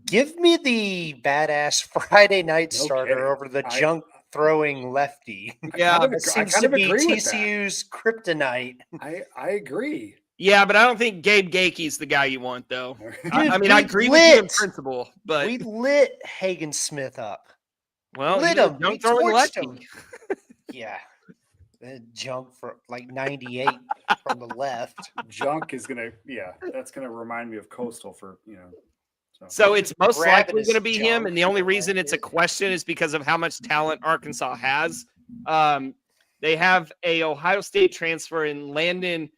give me the badass Friday night starter over the junk throwing lefty. Yeah, it seems to be TCU's kryptonite. I agree. Yeah, but I don't think Gabe Gakey's the guy you want, though. Dude, I agree with you in principle, but we lit Hagen Smith up. Well, lit him. Junk throwing lefty. Yeah. Junk for like 98 from the left. Junk is that's gonna remind me of Coastal for So it's most likely going to be him, and the only reason it's a question is because of how much talent Arkansas has. They have a Ohio State transfer in Landon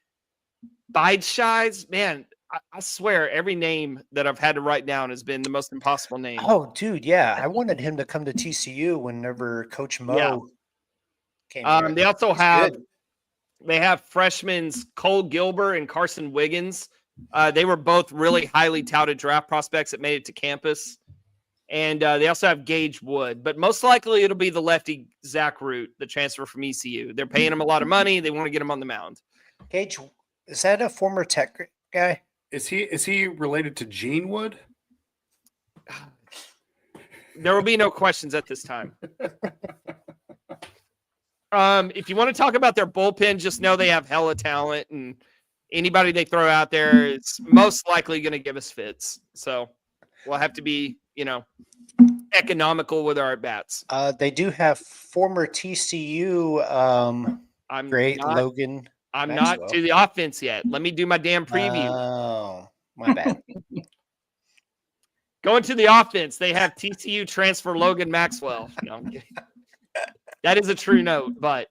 Bideshise. Man, I swear every name that I've had to write down has been the most impossible name. Oh, dude, yeah. I wanted him to come to TCU whenever Coach Mo came here. They also have freshmen Cole Gilbert and Carson Wiggins. They were both really highly touted draft prospects that made it to campus. And they also have Gage Wood. But most likely it'll be the lefty Zach Root, the transfer from ECU. They're paying him a lot of money. They want to get him on the mound. Gage, is that a former Tech guy? Is he related to Gene Wood? There will be no questions at this time. If you want to talk about their bullpen, just know they have hella talent, and anybody they throw out there is most likely going to give us fits. So we'll have to be, economical with our at-bats. They do have former TCU Logan. I'm Maxwell. not to the offense yet. Let me do my damn preview. Oh, my bad. Going to the offense, they have TCU transfer Logan Maxwell. No, I'm kidding. That is a true note, but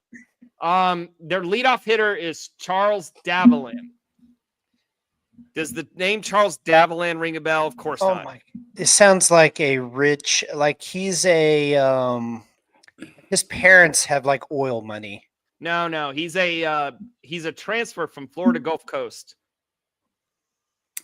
their leadoff hitter is Charles Davalin. Does the name Charles Davalin ring a bell? Of course not. It sounds like a rich, he's his parents have oil money. No, he's a transfer from Florida Gulf Coast.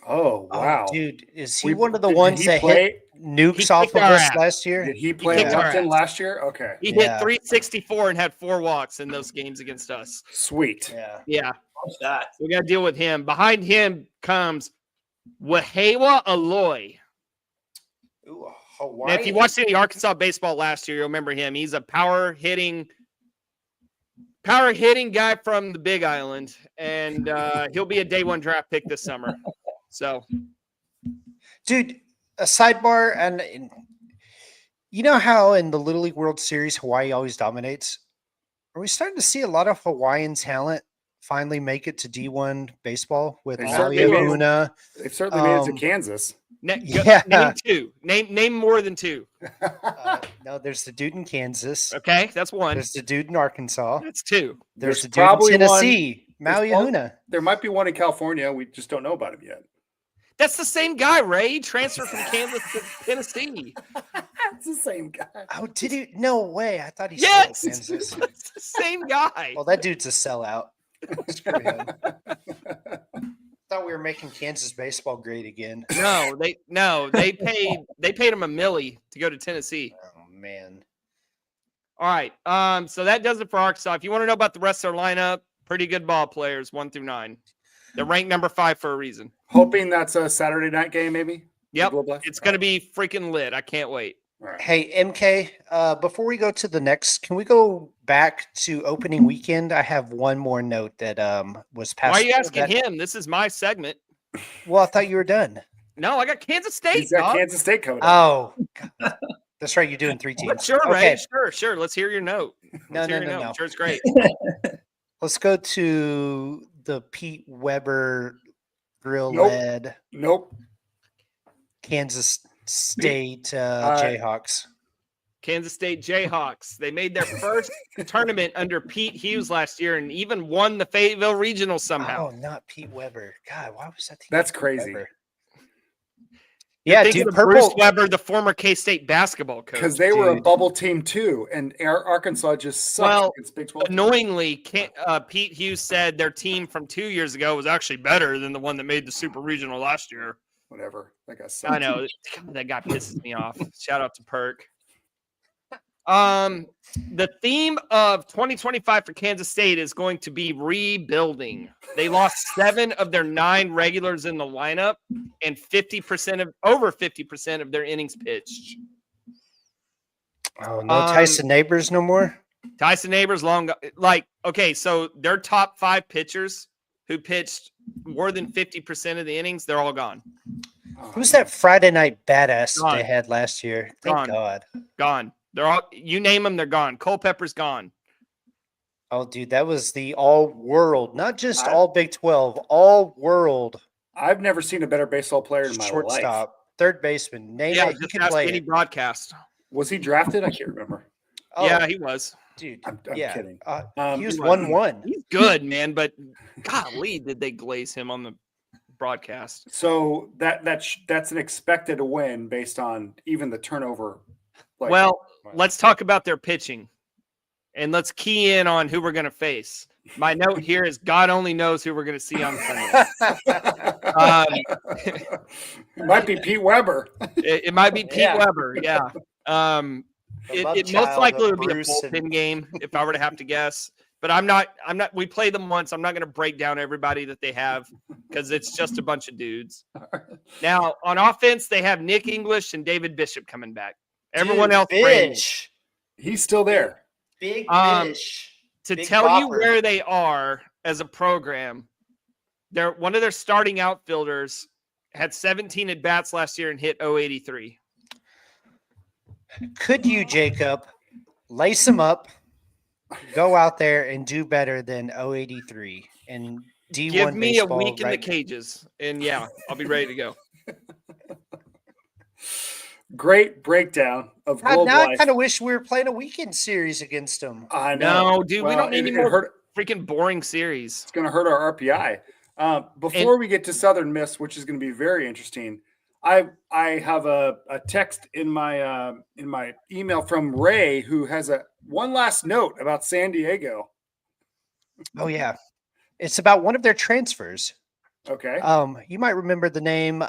Oh wow, dude, is he one of the ones that hit nukes off of us last year? Did he play Upton last year? Okay, he hit 364 and had 4 walks in those games against us. Sweet, yeah. What's that? We got to deal with him. Behind him comes Wahewa Aloy. Ooh, now, if you watched any Arkansas baseball last year, you'll remember him. He's a power hitting power hitting guy from the Big Island, and he'll be a day one draft pick this summer. So, Dude, a sidebar, and you know how in the Little League World Series, Hawaii always dominates? Are we starting to see a lot of Hawaiian talent finally make it to D1 baseball with They Maui certainly made Ahuna? They've certainly made it to Kansas. Yeah. name two. Name more than two. No, there's the dude in Kansas. Okay, that's one. There's the dude in Arkansas. That's two. There's the dude probably in Tennessee, Maui there's Ahuna. There might be one in California. We just don't know about him yet. That's the same guy, Ray. He transferred from Kansas to Tennessee. It's the same guy. Oh, did he? No way. I thought he Yes, stayed in Kansas. it's the same guy. Well, that dude's a sellout. Screw him. Thought we were making Kansas baseball great again. No, they paid him $1 million to go to Tennessee. Oh man. All right. So that does it for Arkansas. If you want to know about the rest of their lineup, pretty good ball players, 1 through 9. They're ranked number 5 for a reason. Hoping that's a Saturday night game, maybe. Yep. Globe Life? It's going to be freaking lit. I can't wait. All right. Hey, MK, before we go to the next, can we go back to opening weekend? I have one more note that was passed. Why are you asking him? This is my segment. Well, I thought you were done. No, I got Kansas State. He's got dog. Kansas State coming up. Oh, God. That's right. You're doing 3 teams. Sure, Okay. Ray. Sure. Let's hear your note. No, Let's no, hear your no, note. no. Sure, it's great. Let's go to the Pete Weber grill led Nope. Kansas State Jayhawks. Kansas State Jayhawks. They made their first tournament under Pete Hughes last year and even won the Fayetteville Regional somehow. Oh, not Pete Weber. God, why was that? That's Pete crazy. Weber? You're Yeah, thinking dude. of Bruce Purple. Weber, the former K-State basketball coach. Because they were a Dude. bubble team too, and Arkansas just sucked Well, against Big 12. Annoyingly, Pete Hughes said their team from 2 years ago was actually better than the one that made the Super Regional last year. Whatever. That guy sucked. I know. That guy pisses me off. Shout out to Perk. The theme of 2025 for Kansas State is going to be rebuilding. They lost 7 of their 9 regulars in the lineup and over 50% of their innings pitched. Oh, no Tyson Neighbors no more? Tyson Neighbors okay, so their top 5 pitchers who pitched more than 50% of the innings, they're all gone. Who's that Friday night badass Gone. they had last year? Thank Gone. God. Gone. They're all, you name them, they're gone. Culpepper's gone. Oh, dude, that was the all world, not just all Big 12, all world I've never seen a better baseball player in my life. shortstop, third baseman. Name Yeah, it, you just can ask play any it. broadcast. Was he drafted? I can't remember. Oh, Yeah, he was. dude. I'm yeah. kidding. He was he 1-1. He's good, man, but golly, did they glaze him on the broadcast? So that's an expected win based on even the turnover. Well, let's talk about their pitching, and let's key in on who we're going to face. My note here is God only knows who we're going to see on Sunday. It might be Pete Weber. It might be Pete Yeah. Weber, yeah. The love It most child likely of would be a Bruce bullpen game if I were to have to guess. But I'm not. We played them once. I'm not going to break down everybody that they have because it's just a bunch of dudes. Now on offense, they have Nick English and David Bishop coming back. Everyone Dude, else, brand new. bitch. He's still there. Big Um, bitch. To Big tell you bopper. where they are as a program, one of their starting outfielders had 17 at bats last year and hit 083. Could you, Jacob, lace him up, go out there and do better than 083 and D1 Give me a baseball week in the right cages, and yeah, I'll be ready to go. Great breakdown of God, Globe now I Life. kind of wish we were playing a weekend series against them. I know. No, dude, we Well, don't need any it more hurt- freaking boring series. It's going to hurt our RPI. Before we get to Southern Miss, which is going to be very interesting, I have a text in my email from Ray, who has one last note about San Diego. Oh yeah, it's about one of their transfers. Okay, You might remember the name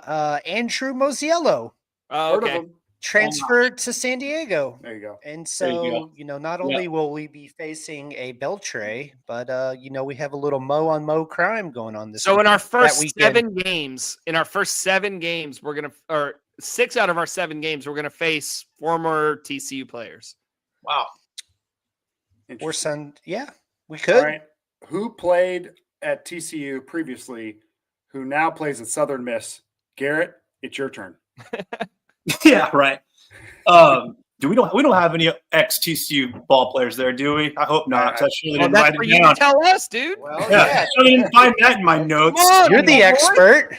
Andrew Mosiello Oh, heard of okay. him. transferred to San Diego. There you go. And There you so, not only will we be facing a Beltray, but we have a little Mo on Mo crime going on this. So in our first weekend. 7 games, we're gonna, or 6 out of our 7 games, we're gonna face former TCU players. Wow. or Sun, yeah, We All could. right. Who played at TCU previously, who now plays at Southern Miss? Garrett, it's your turn. Yeah, right. We don't have any ex TCU ball players there, do we? I hope not. 'Cause I surely didn't that's write for it you down. to tell us, dude. Well, Yeah, yeah. I surely didn't find that in my notes. Come on, You're the boy. expert.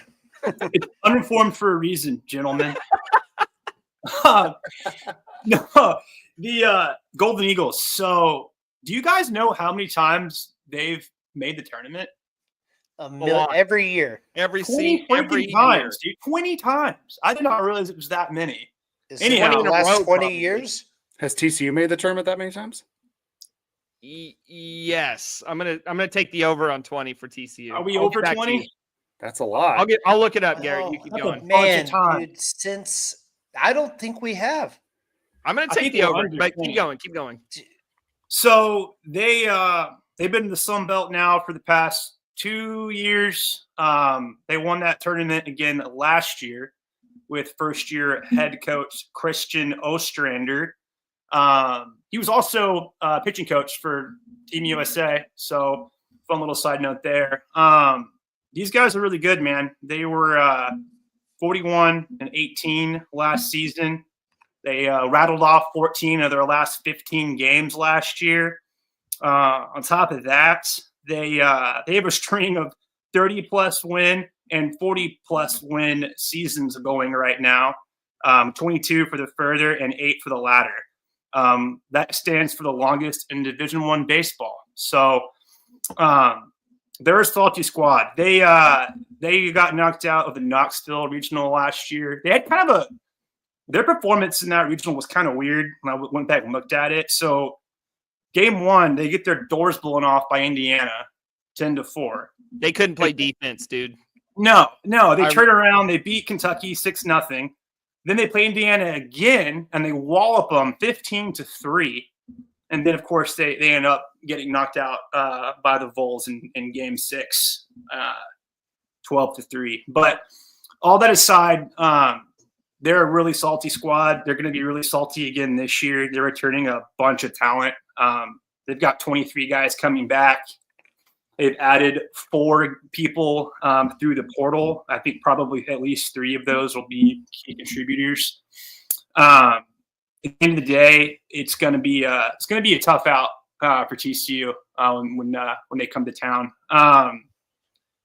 It's uninformed for a reason, gentlemen. No, the Golden Eagles. So, do you guys know how many times they've made the tournament? lot. Every year. Every 20 every freaking times, dude. 20 times. I did not realize it was that many. Is Anyhow, it 20 in the a last row, 20 probably. years? Has TCU made the tournament that many times? Yes, I'm gonna take the over on 20 for TCU. Are we I'll over get back to 20? you. That's a lot. I'll look it up, Garrett. You Oh, keep that's a going. bunch Man, of time. dude, since I don't think we have. I'm gonna I take think the we're over, under but 20. keep going. So they've been in the Sun Belt now for the past 2 years. They won that tournament again last year with first-year head coach Christian Ostrander. He was also pitching coach for Team USA. So fun little side note there. These guys are really good, man. They were 41-18 last season. They rattled off 14 of their last 15 games last year. On top of that, they have a string of 30-plus win and 40-plus win seasons going right now. 22 for the further and 8 for the latter. That stands for the longest in Division I baseball. So they're a salty squad. They got knocked out of the Knoxville regional last year. They had kind of their performance in that regional was kind of weird when I went back and looked at it. So game 1, they get their doors blown off by Indiana 10-4. They couldn't play defense, dude. No, they turn around, they beat Kentucky 6-0. Then they play Indiana again and they wallop them 15-3. And then of course they end up getting knocked out by the Vols in game 6, 12-3. But all that aside, they're a really salty squad. They're going to be really salty again this year. They're returning a bunch of talent. They've got 23 guys coming back. They've added 4 people through the portal. I think probably at least 3 of those will be key contributors. At the end of the day, it's going to be a tough out for TCU when they come to town.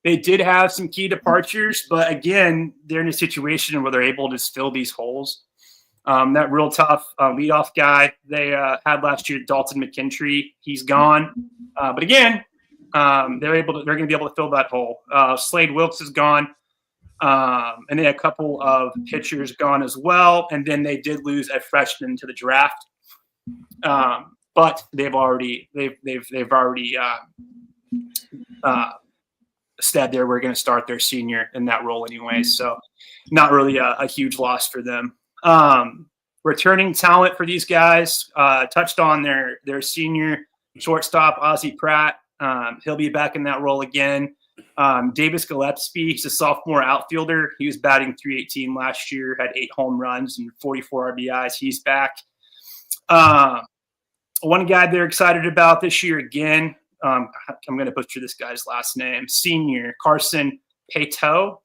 They did have some key departures, but again, they're in a situation where they're able to fill these holes. That real tough leadoff guy they had last year, Dalton McKintrey, he's gone. But again, they're going to be able to fill that hole. Slade Wilkes is gone, and then a couple of pitchers gone as well. And then they did lose a freshman to the draft, but they've already said we're going to start their senior in that role anyway. So not really a huge loss for them. Returning talent for these guys, touched on their senior shortstop, Ozzie Pratt. He'll be back in that role again. Davis Gillespie, he's a sophomore outfielder. He was batting .318 last year, had 8 home runs and 44 RBIs. He's back. One guy they're excited about this year again, I'm going to butcher this guy's last name, senior Carson Petow.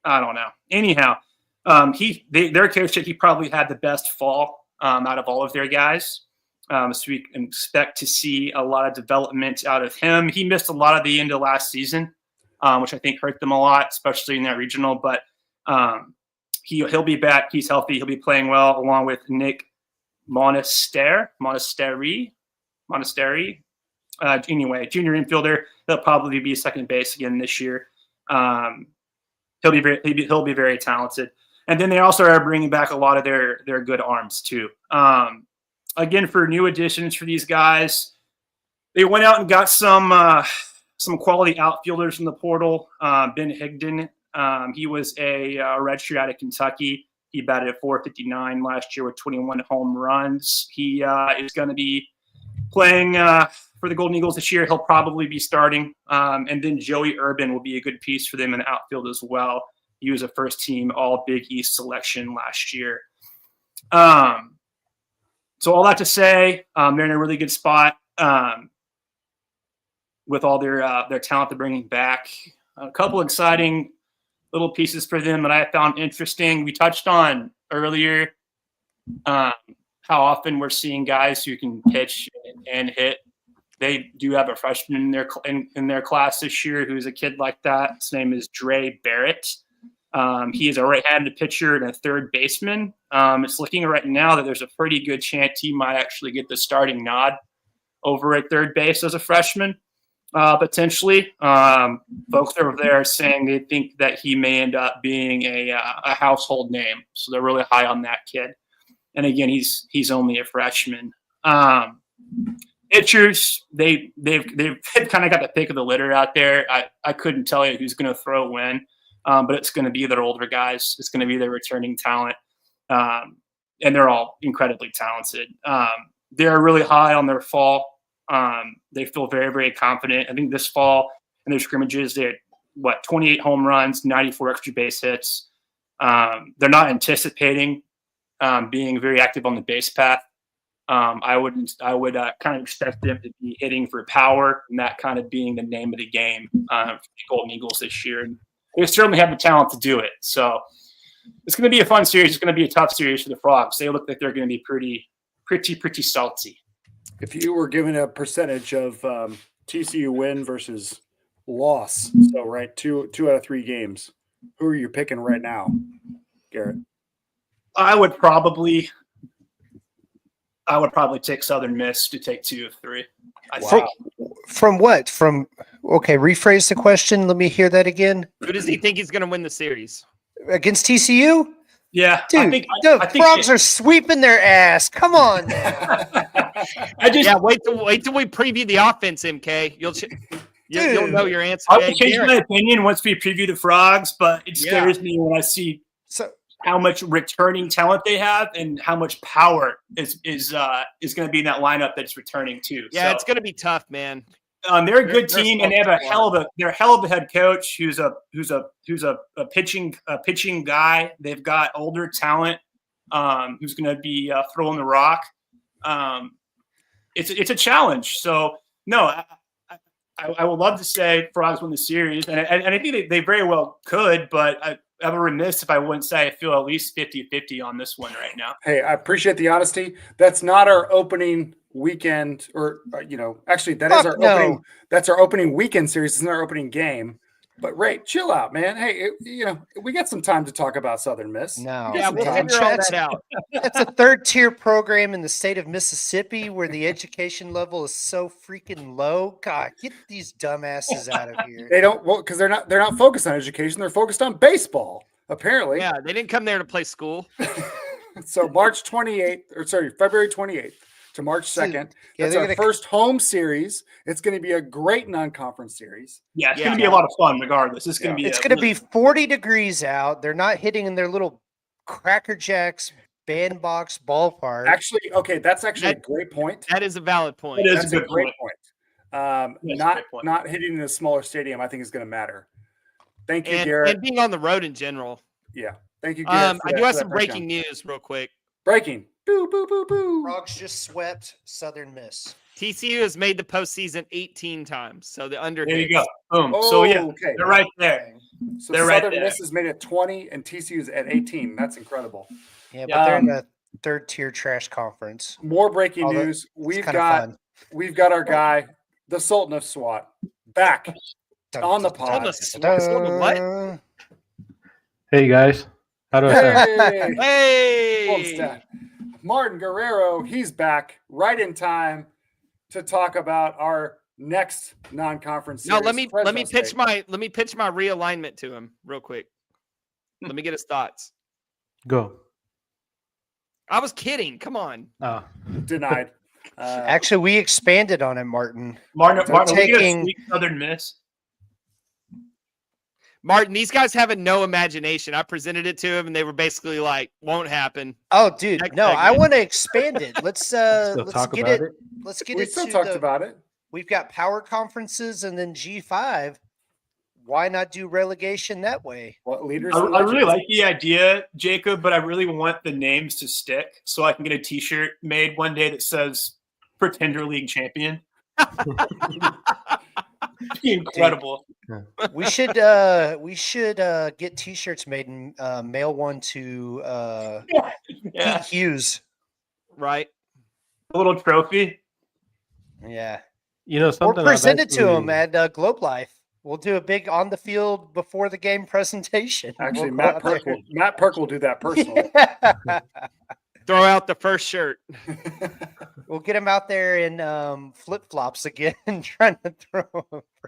I don't know. Anyhow, their coach said he probably had the best fall out of all of their guys. So we can expect to see a lot of development out of him. He missed a lot of the end of last season, which I think hurt them a lot, especially in that regional. But he'll be back. He's healthy. He'll be playing well, along with Nick Monastery. Anyway, junior infielder. He'll probably be second base again this year. He'll be very talented. And then they also are bringing back a lot of their good arms too. Again, for new additions for these guys, they went out and got some quality outfielders from the portal. Ben Higdon, he was a redshirt out of Kentucky. He batted at .459 last year with 21 home runs. He is going to be playing for the Golden Eagles this year. He'll probably be starting. And then Joey Urban will be a good piece for them in the outfield as well. He was a first-team All-Big East selection last year. So all that to say, they're in a really good spot. with all their talent they're bringing back. A couple exciting little pieces for them that I found interesting. We touched on earlier how often we're seeing guys who can pitch and hit. They do have a freshman in their class this year who's a kid like that. His name is Dre Barrett. He is a right-handed pitcher and a third baseman. It's looking right now that there's a pretty good chance he might actually get the starting nod over at third base as a freshman, potentially. Folks over there are saying they think that he may end up being a household name, so they're really high on that kid. And again, he's only a freshman. Pitchers, they've kind of got the pick of the litter out there. I couldn't tell you who's going to throw when. But it's going to be their older guys. It's going to be their returning talent. And they're all incredibly talented. They're really high on their fall. They feel very, very confident. I think this fall in their scrimmages, they had, 28 home runs, 94 extra base hits. They're not anticipating being very active on the base path. I would kind of expect them to be hitting for power, and that kind of being the name of the game for the Golden Eagles this year. And they certainly have the talent to do it. So it's going to be a fun series. It's going to be a tough series for the Frogs. They look like they're going to be pretty salty. If you were given a percentage of TCU win versus loss, so right, two out of 3 games, who are you picking right now, Garrett? I would probably take Southern Miss to take 2 of 3. From what? Okay, rephrase the question. Let me hear that again. Who does he think he's going to win the series? Against TCU? Yeah, dude, the Frogs are sweeping their ass. Come on, now. Wait till we preview the offense, MK. You'll know your answer. I will change my opinion once we preview the Frogs, but it scares me when I see how much returning talent they have and how much power is going to be in that lineup that's returning too. Yeah, it's going to be tough, man. They're a good team, and they have a hell of a head coach who's a pitching guy. They've got older talent who's going to be throwing the rock. It's a challenge. So no, I would love to say Frogs win the series, and I think they very well could, but I would be remiss if I wouldn't say I feel at least 50-50 on this one right now. Hey, I appreciate the honesty. That's not our opening weekend, or actually that is our opening. That's our opening weekend series. It's not our opening game. But Ray, chill out, man. Hey, we got some time to talk about Southern Miss. No, yeah, we'll figure all that out. That's a 3rd-tier program in the state of Mississippi where the education level is so freaking low. God, get these dumbasses out of here. They don't, because they're not focused on education. They're focused on baseball. Apparently, yeah, they didn't come there to play school. So February 28th. To March 2nd. That's our first home series. It's going to be a great non-conference series. Yeah, it's going to be a lot of fun regardless. It's going to be 40 degrees out. They're not hitting in their little Cracker Jacks bandbox ballpark. Actually, okay, that's actually a great point. That is a valid point. It is a great point. Not hitting in a smaller stadium, I think, is going to matter. Thank you, Garrett. And being on the road in general. Yeah. Thank you, Garrett. I do have some breaking news real quick. Breaking. Boo, boo, boo, boo. Frogs just swept Southern Miss. TCU has made the postseason 18 times. So the under. There you go. Boom. Oh, so okay. They're right there. So Southern Miss has made it 20 and TCU's at 18. That's incredible. Yeah, but they're in the 3rd-tier trash conference. More breaking news. We've got our guy, the Sultan of SWAT, back on the pod. What? Hey guys. How do I sound? Hey! Martin Guerrero, he's back right in time to talk about our next non-conference series. No, let me pitch my realignment to him real quick. Let me get his thoughts. Go. I was kidding. Come on. Denied. Actually, we expanded on it, Martin. Martin, taking Southern Miss. Martin, these guys have no imagination. I presented it to him, and they were basically like, "Won't happen." Oh, dude, I want to expand it. Let's get it. Let's get it. We still talked about it. We've got power conferences and then G5. Why not do relegation that way? What leaders? I really like the idea, Jacob, but I really want the names to stick so I can get a T-shirt made one day that says "Pretender League Champion." Incredible. We should get T-shirts made and mail one to Yeah. Pete Hughes. Right. A little trophy. Yeah, You know or something. present it to him at Globe Life. We'll do a big on the field before the game presentation. Actually, We'll go Matt out there. Perk will do that personally. Throw out the first shirt. We'll get him out there in flip flops again, trying to throw.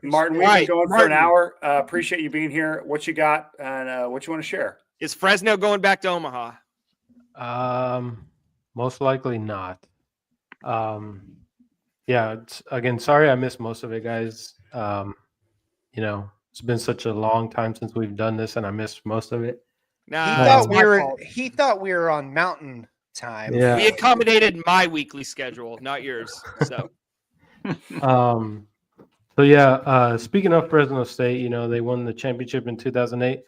Martin, we've Right, been going for Martin. an hour. Appreciate you being here. What you got and what you want to share? Is Fresno going back to Omaha? Most likely not. Yeah. Again, sorry I missed most of it, guys. You know, it's been such a long time since we've done this, and I missed most of it. Nah, He thought we were on mountain time. Yeah. we accommodated my weekly schedule, not yours. So So yeah, speaking of Fresno State, you know, they won the championship in 2008.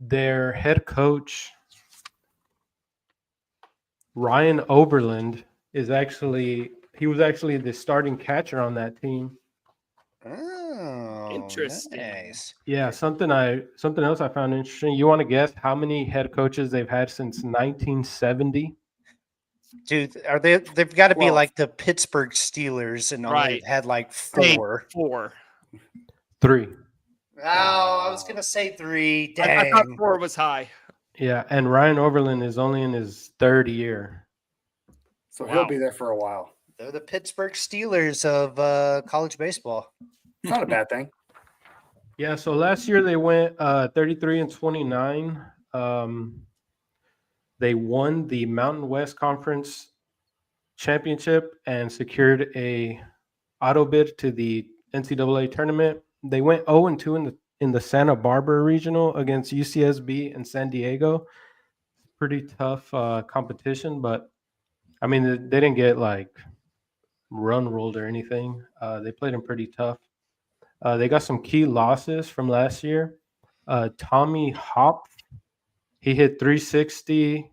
Their head coach Ryan Overland was actually the starting catcher on that team. Oh, Interesting. Nice. Yeah, something else I found interesting. You want to guess how many head coaches they've had since 1970? Dude, they've got to be 12. like the Pittsburgh Steelers and only Right. had like Hey, 4. 4. 3. Oh, I was gonna say 3. I Dang. thought 4 was high. Yeah, and Ryan Overland is only in his 3rd year. So Wow. he'll be there for a while. They're the Pittsburgh Steelers of college baseball. It's not a bad thing. Yeah, so last year they went 33-29. They won the Mountain West Conference championship and secured a auto bid to the NCAA tournament. They went 0-2 in the Santa Barbara regional against UCSB and San Diego. Pretty tough competition, but I mean they didn't get like run rolled or anything. They played them pretty tough. They got some key losses from last year. Tommy Hopf, he hit 360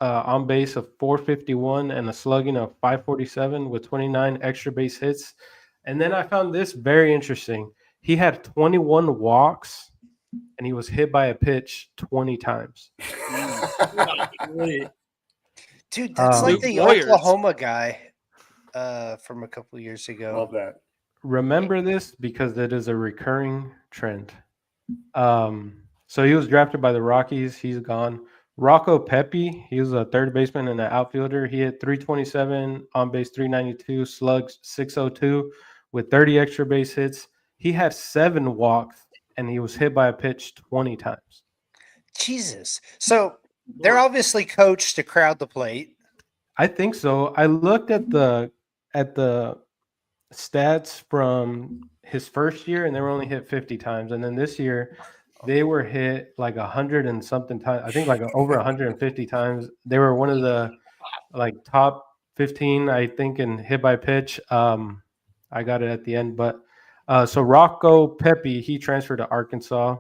on base of 451 and a slugging of 547 with 29 extra base hits. And then I found this very interesting. He had 21 walks and he was hit by a pitch 20 times. Dude, that's like Luke the Warriors. Oklahoma guy from a couple of years ago. Love that. Remember this because it is a recurring trend. So he was drafted by the Rockies. He's gone. Rocco Pepe, he was a third baseman and an outfielder. He hit 327, on base 392, slugs 602 with 30 extra base hits. He had 7 walks and he was hit by a pitch 20 times. Jesus. So they're obviously coached to crowd the plate. I think so. I looked at the stats from his first year and they were only hit 50 times. And then this year they were hit like 100 and something times. I think like over 150 times. They were one of the like top 15, I think, in hit by pitch. I got it at the end. But so Rocco Pepe, he transferred to Arkansas.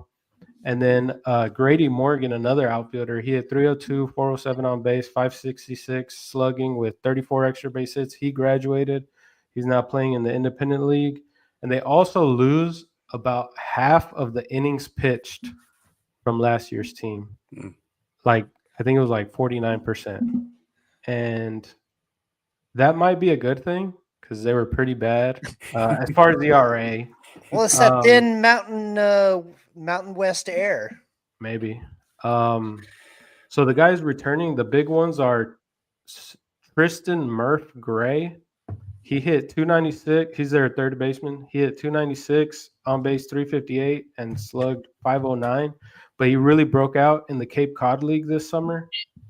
And then Grady Morgan, another outfielder, he hit 302, 407 on base, 566 slugging with 34 extra base hits. He graduated. He's now playing in the independent league. And they also lose about half of the innings pitched from last year's team. Like, I think it was like 49%. And that might be a good thing because they were pretty bad as far as the ERA. Well, it's that thin Mountain West air. Maybe. So the guys returning, the big ones are Tristan Murph Gray. He hit 296. He's their third baseman. He hit 296, on base 358, and slugged 509. But he really broke out in the Cape Cod League this summer,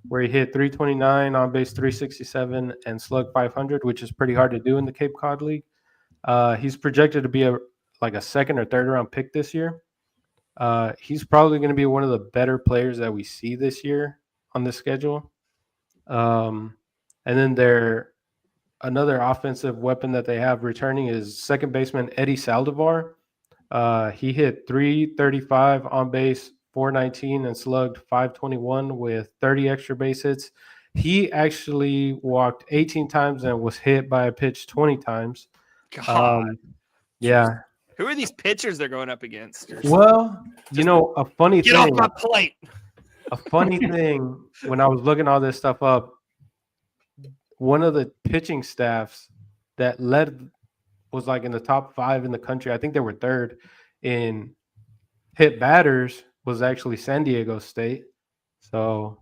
where he hit 329, on base 367, and slugged 500, which is pretty hard to do in the Cape Cod League. He's projected to be a second or third round pick this year. He's probably going to be one of the better players that we see this year on the schedule. And then another offensive weapon that they have returning is second baseman Eddie Saldivar. He hit 335 on base, 419, and slugged 521 with 30 extra base hits. He actually walked 18 times and was hit by a pitch 20 times. God. Yeah. Who are these pitchers they're going up against? Well, a funny Get thing. off my plate. A funny thing when I was looking all this stuff up, one of the pitching staffs that led was like in the top 5 in the country. I think they were 3rd in hit batters was actually San Diego State. So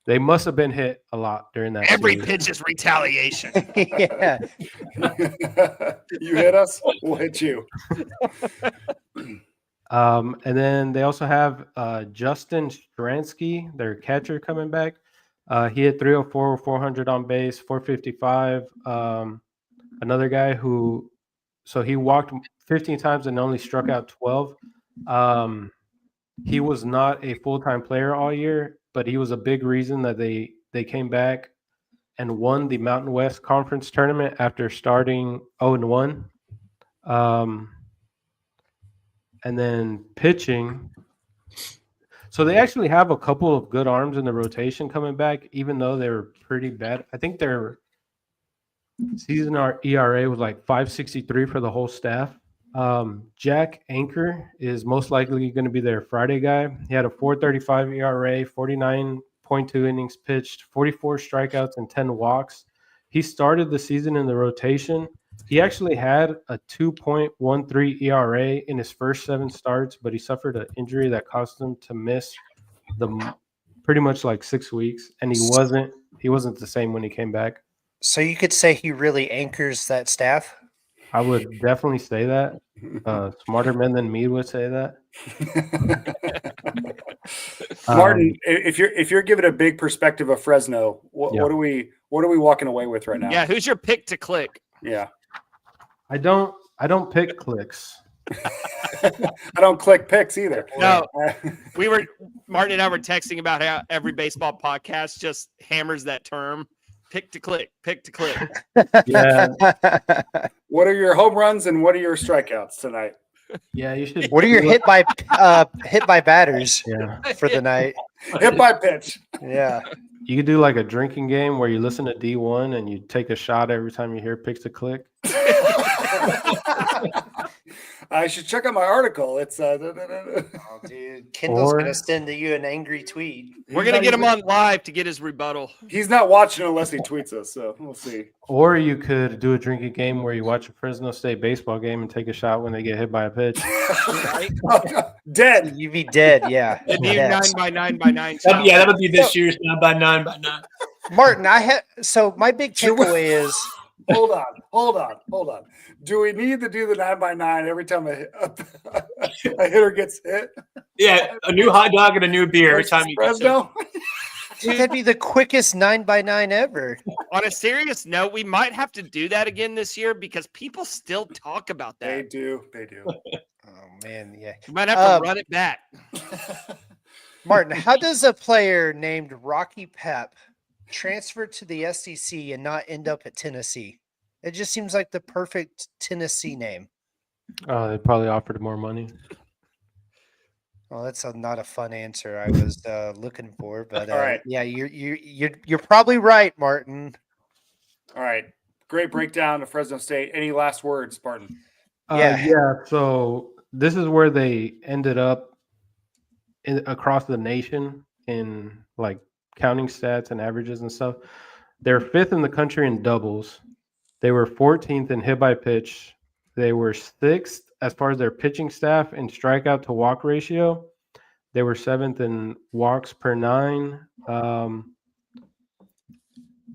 they must have been hit a lot during that Every series. pitch is retaliation. Yeah. You hit us, we'll hit you. And then they also have Justin Stransky, their catcher, coming back. He hit 304, 400 on base, 455. Another guy so he walked 15 times and only struck out 12. He was not a full-time player all year, but he was a big reason that they came back and won the Mountain West Conference tournament after starting 0-1. And then pitching. So they actually have a couple of good arms in the rotation coming back, even though they were pretty bad. I think their season ERA was like 5.63 for the whole staff. Jack Anchor is most likely going to be their Friday guy. He had a 4.35 ERA, 49.2 innings pitched, 44 strikeouts, and 10 walks. He started the season in the rotation. He actually had a 2.13 ERA in his first 7 starts, but he suffered an injury that caused him to miss pretty much like 6 weeks, and he wasn't the same when he came back. So you could say he really anchors that staff? I would definitely say that. Smarter men than me would say that. Martin, if you're giving a big perspective of Fresno, what are we walking away with right now? Yeah, who's your pick to click? Yeah. I don't pick clicks. I don't click picks either. No, Martin and I were texting about how every baseball podcast just hammers that term. Pick to click. Yeah. What are your home runs and what are your strikeouts tonight? Yeah, you should. What are your hit by batters for the night? Hit by pitch. Yeah. You could do like a drinking game where you listen to D1 and you take a shot every time you hear picks to click. I should check out my article. It's Oh, dude, Kendall's gonna send you an angry tweet. We're gonna get him on live to get his rebuttal. He's not watching unless he tweets us, so we'll see. Or you could do a drinking game where you watch a Fresno State baseball game and take a shot when they get hit by a pitch. Dead. You'd be dead, yeah. It'd be Dead. 9x9x9. Yeah, that would be this year's 9x9x9. Martin, so my big takeaway is Hold on. Do we need to do the 9x9 every time a hitter gets hit? Yeah, a new hot dog and a new beer every time you get Fresno? dude, that'd be the quickest 9x9 ever. On a serious note, we might have to do that again this year because people still talk about They that. do. Oh man, yeah. We might have to run it back. Martin, how does a player named Rocky Pep transfer to the SEC and not end up at Tennessee? It just seems like the perfect Tennessee name. Oh, they probably offered more money. Well, that's not a fun answer I was looking for, but All right. yeah, you're probably right, Martin. All right. Great breakdown of Fresno State. Any last words, Spartan? Yeah. So this is where they ended up across the nation in like counting stats and averages and stuff. They're 5th in the country in doubles. They were 14th in hit by pitch. They were 6th as far as their pitching staff in strikeout to walk ratio. They were 7th in walks per 9.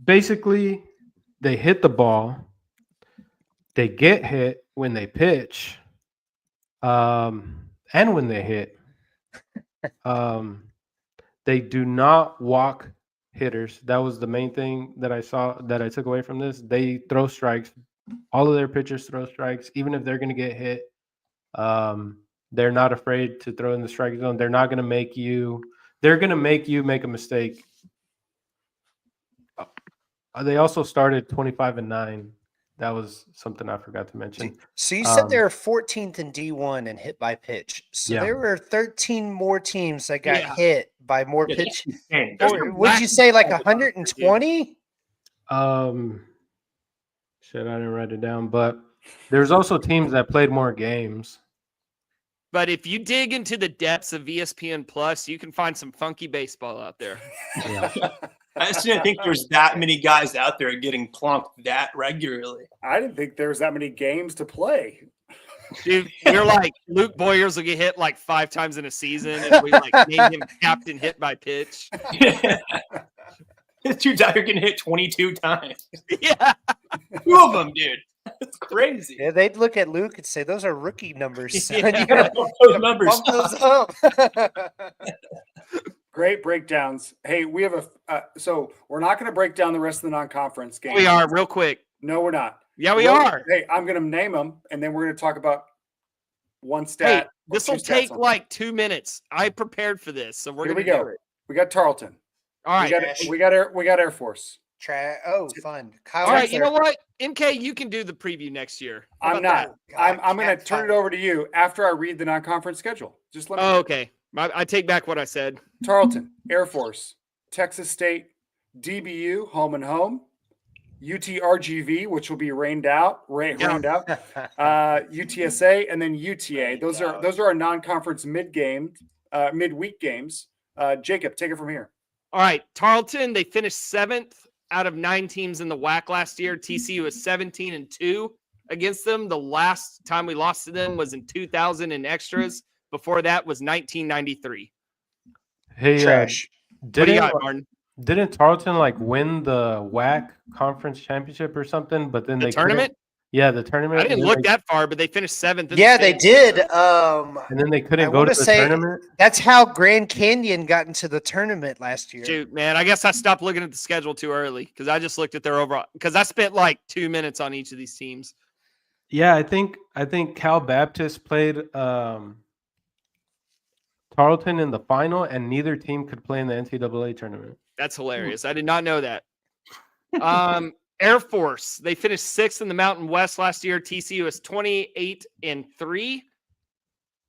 Basically, they hit the ball. They get hit when they pitch, and when they hit. They do not walk hitters. That was the main thing that I took away from this. They throw strikes. All of their pitchers throw strikes, even if they're going to get hit. They're not afraid to throw in the strike zone. They're not going to make you. They're going to make you make a mistake. They also started 25-9. That was something I forgot to mention. So you said they were 14th in D1 and hit by pitch. So there were 13 more teams that got hit by more pitch. Would you say like 120? Shit, I didn't write it down. But there's also teams that played more games. But if you dig into the depths of ESPN Plus, you can find some funky baseball out there. Yeah. I just didn't think there's that many guys out there getting plunked that regularly. I didn't think there was that many games to play. Dude, we're like Luke Boyers will get hit like 5 times in a season, and we like name him captain hit by pitch. This dude's out here getting hit 22 times. Yeah. 2 of them, dude. That's crazy. Yeah, they'd look at Luke and say, "Those are rookie numbers. Son. Yeah. You gotta Those numbers. bump those up." Great breakdowns. Hey, we have so we're not going to break down the rest of the non-conference games. We are real quick. No, we're not. Yeah, we are. Hey, I'm going to name them, and then we're going to talk about one stat. Hey, or this will 2 stats take on like 2 minutes. I prepared for this, so we're Here going we to go. do it. We got Tarleton. All right. We got Air Force. Oh, fun. Kyle All right, you Winkler. know what? MK, you can do the preview next year. How I'm about not. I'm going to Cat turn it time. over to you after I read the non-conference schedule. Just let that? me. Oh, okay. I take back what I said. Tarleton, Air Force, Texas State, DBU, home and home, UTRGV, which will be rained out, UTSA, and then UTA. Those are our non-conference midweek games. Jacob, take it from here. All right, Tarleton, they finished 7th out of 9 teams in the WAC last year. TCU was 17-2 against them. The last time we lost to them was in 2000 in extras. Before that was 1993. Hey, Trash. What do you got, Martin? Didn't Tarleton like win the WAC conference championship or something? But then The they tournament? couldn't- Yeah, the tournament. I didn't and then look they- that far, but they finished 7th. in the Yeah, they state. did. And then they I couldn't go wanna to the say- tournament. That's how Grand Canyon got into the tournament last year. Shoot, man, I guess I stopped looking at the schedule too early because I just looked at their overall. Because I spent like 2 minutes on each of these teams. Yeah, I think Cal Baptist played Tarleton in the final, and neither team could play in the NCAA tournament. That's hilarious. I did not know that. Air Force, they finished 6th in the Mountain West last year. TCU is 28-3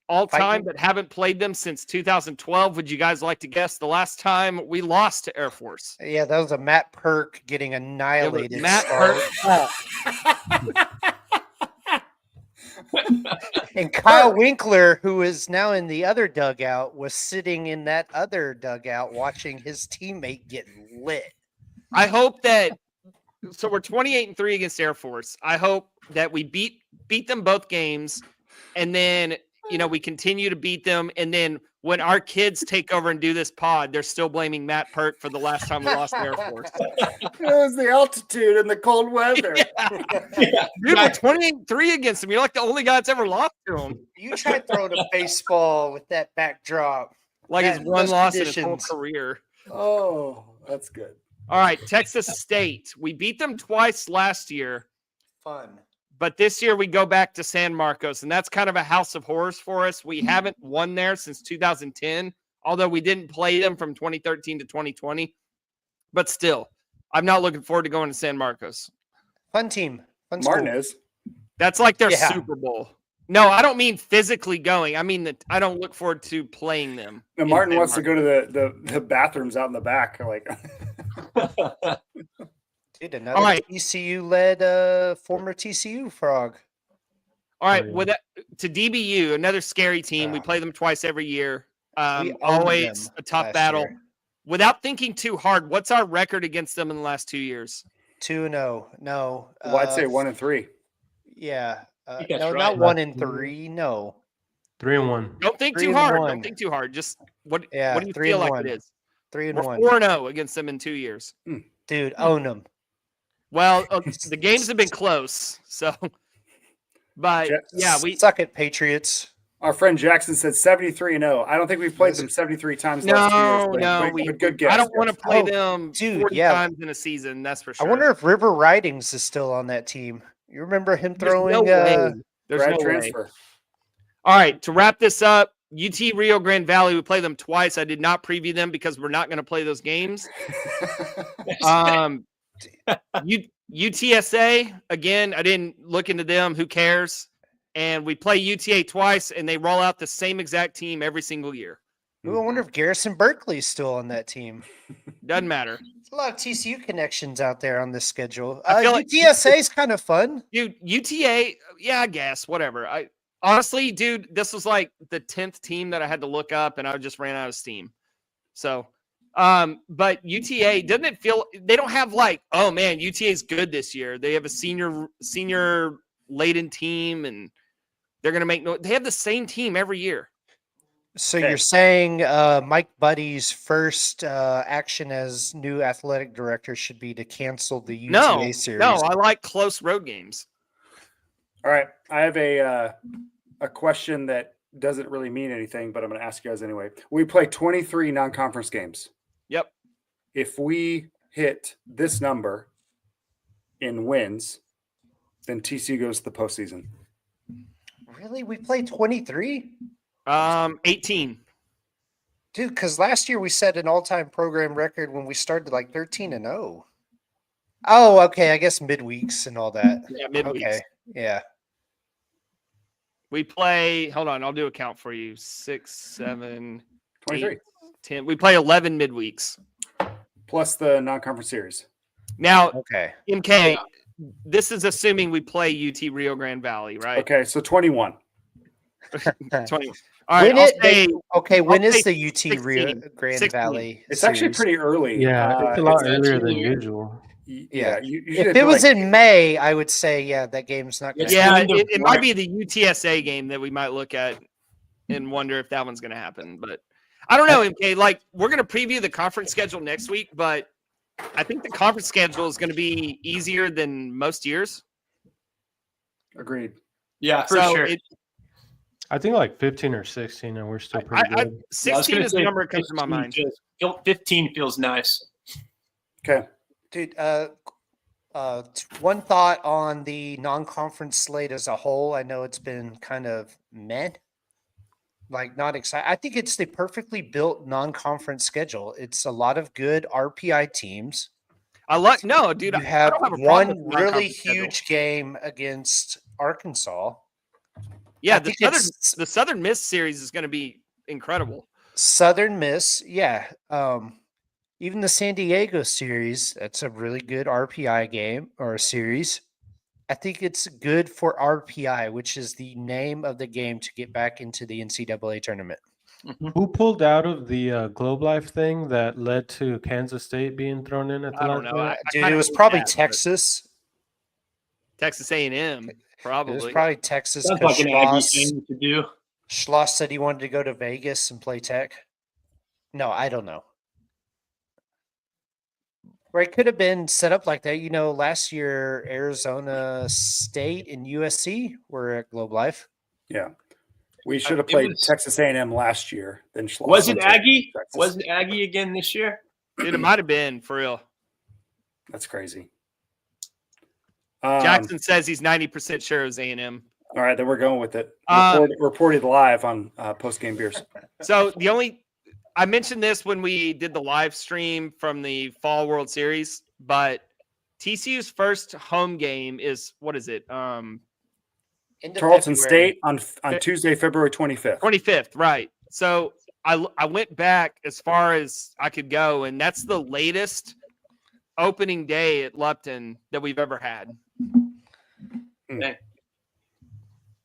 all time, Fighting. but haven't played them since 2012. Would you guys like to guess the last time we lost to Air Force? Yeah, that was a Matt Perk getting It was annihilated. Matt start. Hurt. And Kyle Winkler, who is now in the other dugout, was sitting in that other dugout watching his teammate get lit. I hope that. So we're 28-3 against Air Force. I hope that we beat them both games, and then we continue to beat them. And then when our kids take over and do this pod, they're still blaming Matt Perk for the last time we lost to Air Force. It was the altitude and the cold weather. Yeah. Dude, we're 28-3 against them. You're like the only guy that's ever lost to them. You try throwing a baseball with that backdrop. Like Yeah, his one those loss in his whole conditions. career. Oh, that's good. All right, Texas State. We beat them twice last year, Fun. but this year we go back to San Marcos, and that's kind of a house of horrors for us. We haven't won there since 2010, although we didn't play them from 2013 to 2020. But still, I'm not looking forward to going to San Marcos. Fun team. Fun Martin school. is. That's like their Yeah. Super Bowl. No, I don't mean physically going. I mean that I don't look forward to playing them. And in Martin San wants to Marcos. go to the bathrooms out in the back. Like, Dude, another All right. TCU-led former TCU frog. All right, Oh, yeah. with that, to DBU, another scary team. We Yeah. play them twice every year. We owned Always them a tough last battle. year. Without thinking too hard, what's our record against them in the last 2 years? 2-0. No. well, I'd say 1-3. Yeah. think that's No, right. not 1-3. No. 3-1. Don't think 3 too and hard. 1. Don't think too hard. Just what do you 3 feel and like 1. it is? 3-1. We're 4-0 against them in 2 years. Dude, own them. Well, the games have been close, so. But yeah, we suck it, Patriots. Our friend Jackson said 73-0. I don't think we've played them 73 times last 2 years. But good guess. I don't want to play Oh, them dude, 40 yeah. times in a season. That's for sure. I wonder if River Ridings is still on that team. You remember him There's throwing? no way. There's Grad no way. transfer. All right, to wrap this up, UT Rio Grande Valley, we play them twice. I did not preview them because we're not going to play those games. UTSA, again, I didn't look into them. Who cares? And we play UTA twice, and they roll out the same exact team every single year. Ooh, I wonder if Garrison Berkeley's still on that team. Doesn't matter. There's a lot of TCU connections out there on this schedule. I feel like UTSA is kind of fun. Dude, UTA, yeah, I guess, whatever. I honestly, dude, this was like the 10th team that I had to look up, and I just ran out of steam. So, but UTA, doesn't it feel they don't have like, oh man, UTA is good this year. They have a senior laden team, and they're gonna make no. They have the same team every year. So Okay. you're saying Mike Buddy's first action as new athletic director should be to cancel the UTA No, series? no, I like close road games. All right, I have a question that doesn't really mean anything, but I'm going to ask you guys anyway. We play 23 non-conference games. Yep. If we hit this number in wins, then TCU goes to the postseason. Really? We played 23? 18. Dude, because last year we set an all-time program record when we started like 13-0. Oh, okay. I guess midweeks and all that. Yeah, midweeks. Okay. Yeah. We play, hold on, I'll do a count for you. 6, 7, 23 8, 10. We play 11 midweeks. plus the non-conference series. Now, Okay. MK, this is assuming we play UT Rio Grande Valley, right? Okay, so 21. 20. All right, When is say the UT Rio 16. Grande 16. Valley? It's actually series? pretty early. Yeah, it's a lot earlier than actually- usual. Yeah, usually If they it do, was like, in May, I would say, yeah, that game's not going to Yeah, end of it might March. be the UTSA game that we might look at and wonder if that one's going to happen. But I don't know, MK. Like, we're going to preview the conference schedule next week, but I think the conference schedule is going to be easier than most years. agreed. Yeah, for So sure. I think like 15 or 16, and we're still pretty good. Yeah, I was 16 gonna is the say number that comes to my 15 mind. 15 feels nice. Okay. Dude, one thought on the non-conference slate as a whole. I know it's been kind of meh, like not excited. I think it's the perfectly built non-conference schedule. It's a lot of good RPI teams. No, dude. You I have don't have a problem one with the really non-conference schedule. huge game against Arkansas. Yeah, I the think the Southern Miss series is going to be incredible. Southern Miss, yeah. Even the San Diego series, that's a really good RPI game or a series. I think it's good for RPI, which is the name of the game to get back into the NCAA tournament. Who pulled out of the Globe Life thing that led to Kansas State being thrown in at the I don't last know. minute? Dude, kinda it was hate probably that, but Texas. Texas A&M, probably. It was probably Texas Sounds because like an Aggie thing to do. Schloss said he wanted to go to Vegas and play Tech. No, I don't know. Or it could have been set up like that. You know, last year Arizona State and USC were at Globe Life. Yeah. We should have It played was- Texas A&M last year. Then Schloss Was it went to Aggie? Texas. Was it Aggie again this year? Dude, it might have been, for real. That's crazy. Jackson says he's 90% sure it was A&M. All right, then we're going with it. Um, Reported live on Postgame Beers. So I mentioned this when we did the live stream from the Fall World Series, but TCU's first home game is, what is it? End of Tarleton February. State on Tuesday, February 25th. 25th, right. So I went back as far as I could go, and that's the latest opening day at Lupton that we've ever had.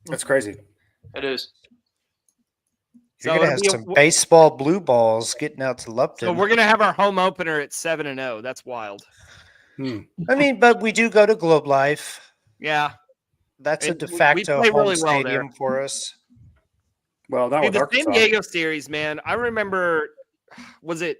That's crazy. It is. You're So gonna have it'll some be- baseball blue balls getting out to Lupton. So we're gonna have our home opener at 7-0. That's wild. I mean, but we do go to Globe Life. Yeah. That's a And de we facto play home really well stadium for us. Well, not Dude, with the Arkansas. San Diego series, man. I remember, was it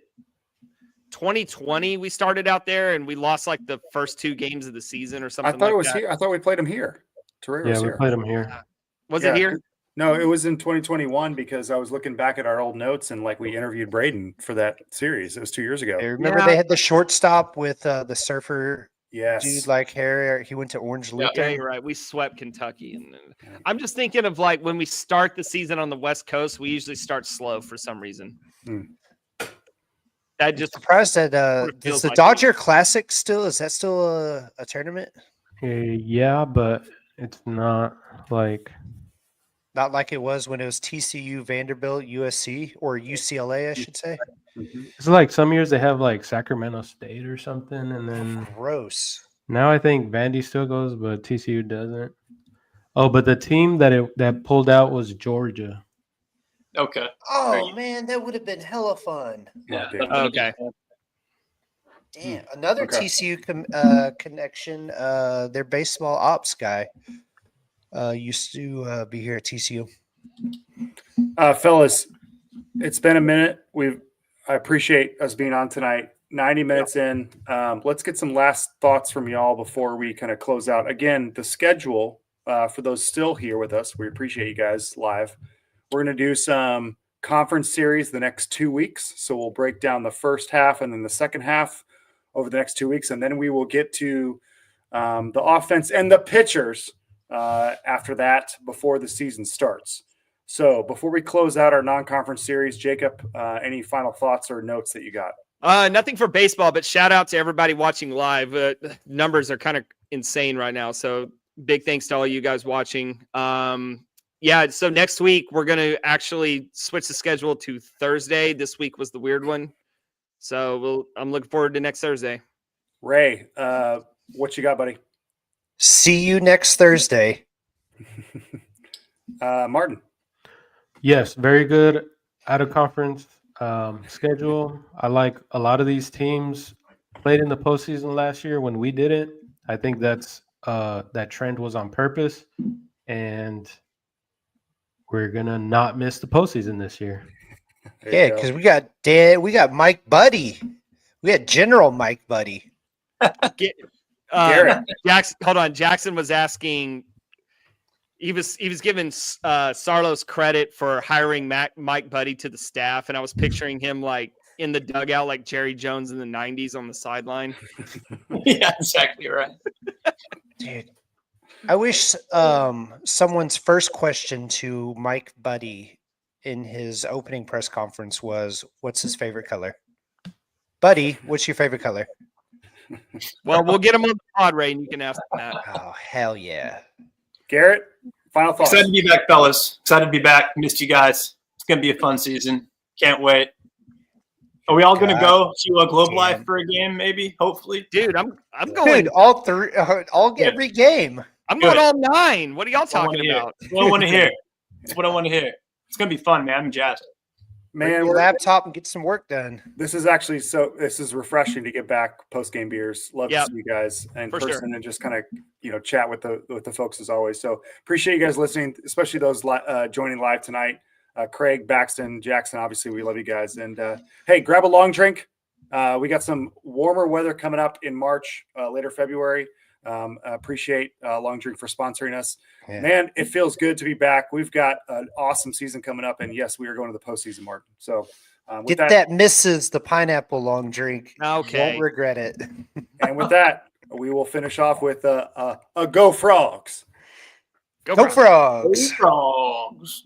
2020? We started out there and we lost like the first 2 games of the season or I something. thought like it was that. here. I thought we played them here. Terrell was Yeah, we here. played them here. Was Yeah. it here? No, it was in 2021 because I was looking back at our old notes and like we interviewed Braden for that series. It was 2 years ago. Hey, remember Yeah. they had the shortstop with the surfer Yes. dude like Harry. He went to Orange Yeah. Yeah, Lutheran. you're right. We swept Kentucky. And Yeah. I'm just thinking of like when we start the season on the West Coast, we usually start slow for some reason. Hmm. That just Surprised that What it is feels the like. Dodger Classic still? Is that still a tournament? Yeah, but it's not like Not like it was when it was TCU, Vanderbilt, USC, or UCLA, I should say. It's like some years they have like Sacramento State or something, and then Gross. now I think Vandy still goes, but TCU doesn't. Oh, but the team that pulled out was Georgia. Okay. Oh man, that would have been hella fun. Yeah. damn. Okay. Damn, another Okay. TCU connection. Their baseball ops guy used to be here at TCU. Fellas, it's been a minute. I appreciate us being on tonight. 90 minutes in. Let's get some last thoughts from y'all before we kind of close out. Again, the schedule for those still here with us, we appreciate you guys live. We're going to do some conference series the next 2 weeks. So we'll break down the first half and then the second half over the next 2 weeks. And then we will get to the offense and the pitchers after that before the season starts. So before we close out our non-conference series, Jacob, any final thoughts or notes that you got? Nothing for baseball, but shout out to everybody watching live. Numbers are kind of insane right now. So big thanks to all you guys watching. Yeah, so next week we're going to actually switch the schedule to Thursday. This week was the weird one. So I'm looking forward to next Thursday. Ray, what you got, buddy? See you next Thursday. Martin. Yes, very good out of conference schedule. I like a lot of these teams played in the postseason last year when we didn't. I think that trend was on purpose, and we're gonna not miss the postseason this year. Yeah, because we got Mike Buddy. We had General Mike Buddy. Garrett. Jackson, hold on. Jackson was asking. He was giving Sarlos credit for hiring Mike Buddy to the staff, and I was picturing him like in the dugout, like Jerry Jones in the '90s on the sideline. Yeah, exactly right. Dude, I wish someone's first question to Mike Buddy in his opening press conference was, "What's his favorite color?" Buddy, what's your favorite color? Well, we'll get him on the pod, Ray, and you can ask him that. Oh, hell yeah. Garrett, final thoughts. Excited to be back, fellas. Excited to be back. Missed you guys. It's going to be a fun season. Can't wait. Are we all going to go to a Globe Life for a game, maybe? Hopefully. Dude, I'm going. Dude, every game. I'm going all 9. What are y'all talking about? That's what I want to hear. That's what I want to hear. It's going to be fun, man. I'm jazzed. Bring Man, your laptop and get some work done. this is actually this is refreshing to get back post-game beers. Love Yep. to see you guys in For person sure. and just kind of chat with the folks as always. So appreciate you guys listening, especially those joining live tonight. Craig, Baxton, Jackson, obviously we love you guys. And hey, grab a long drink. We got some warmer weather coming up in March, later February. Appreciate Long Drink for sponsoring us. Yeah. Man, it feels good to be back. We've got an awesome season coming up, and yes, we are going to the postseason, Martin. So with Get that Mrs. the pineapple long drink. Okay. Won't regret it. and with that, we will finish off with a Go Frogs. Go Go Frogs. Frogs. Frogs.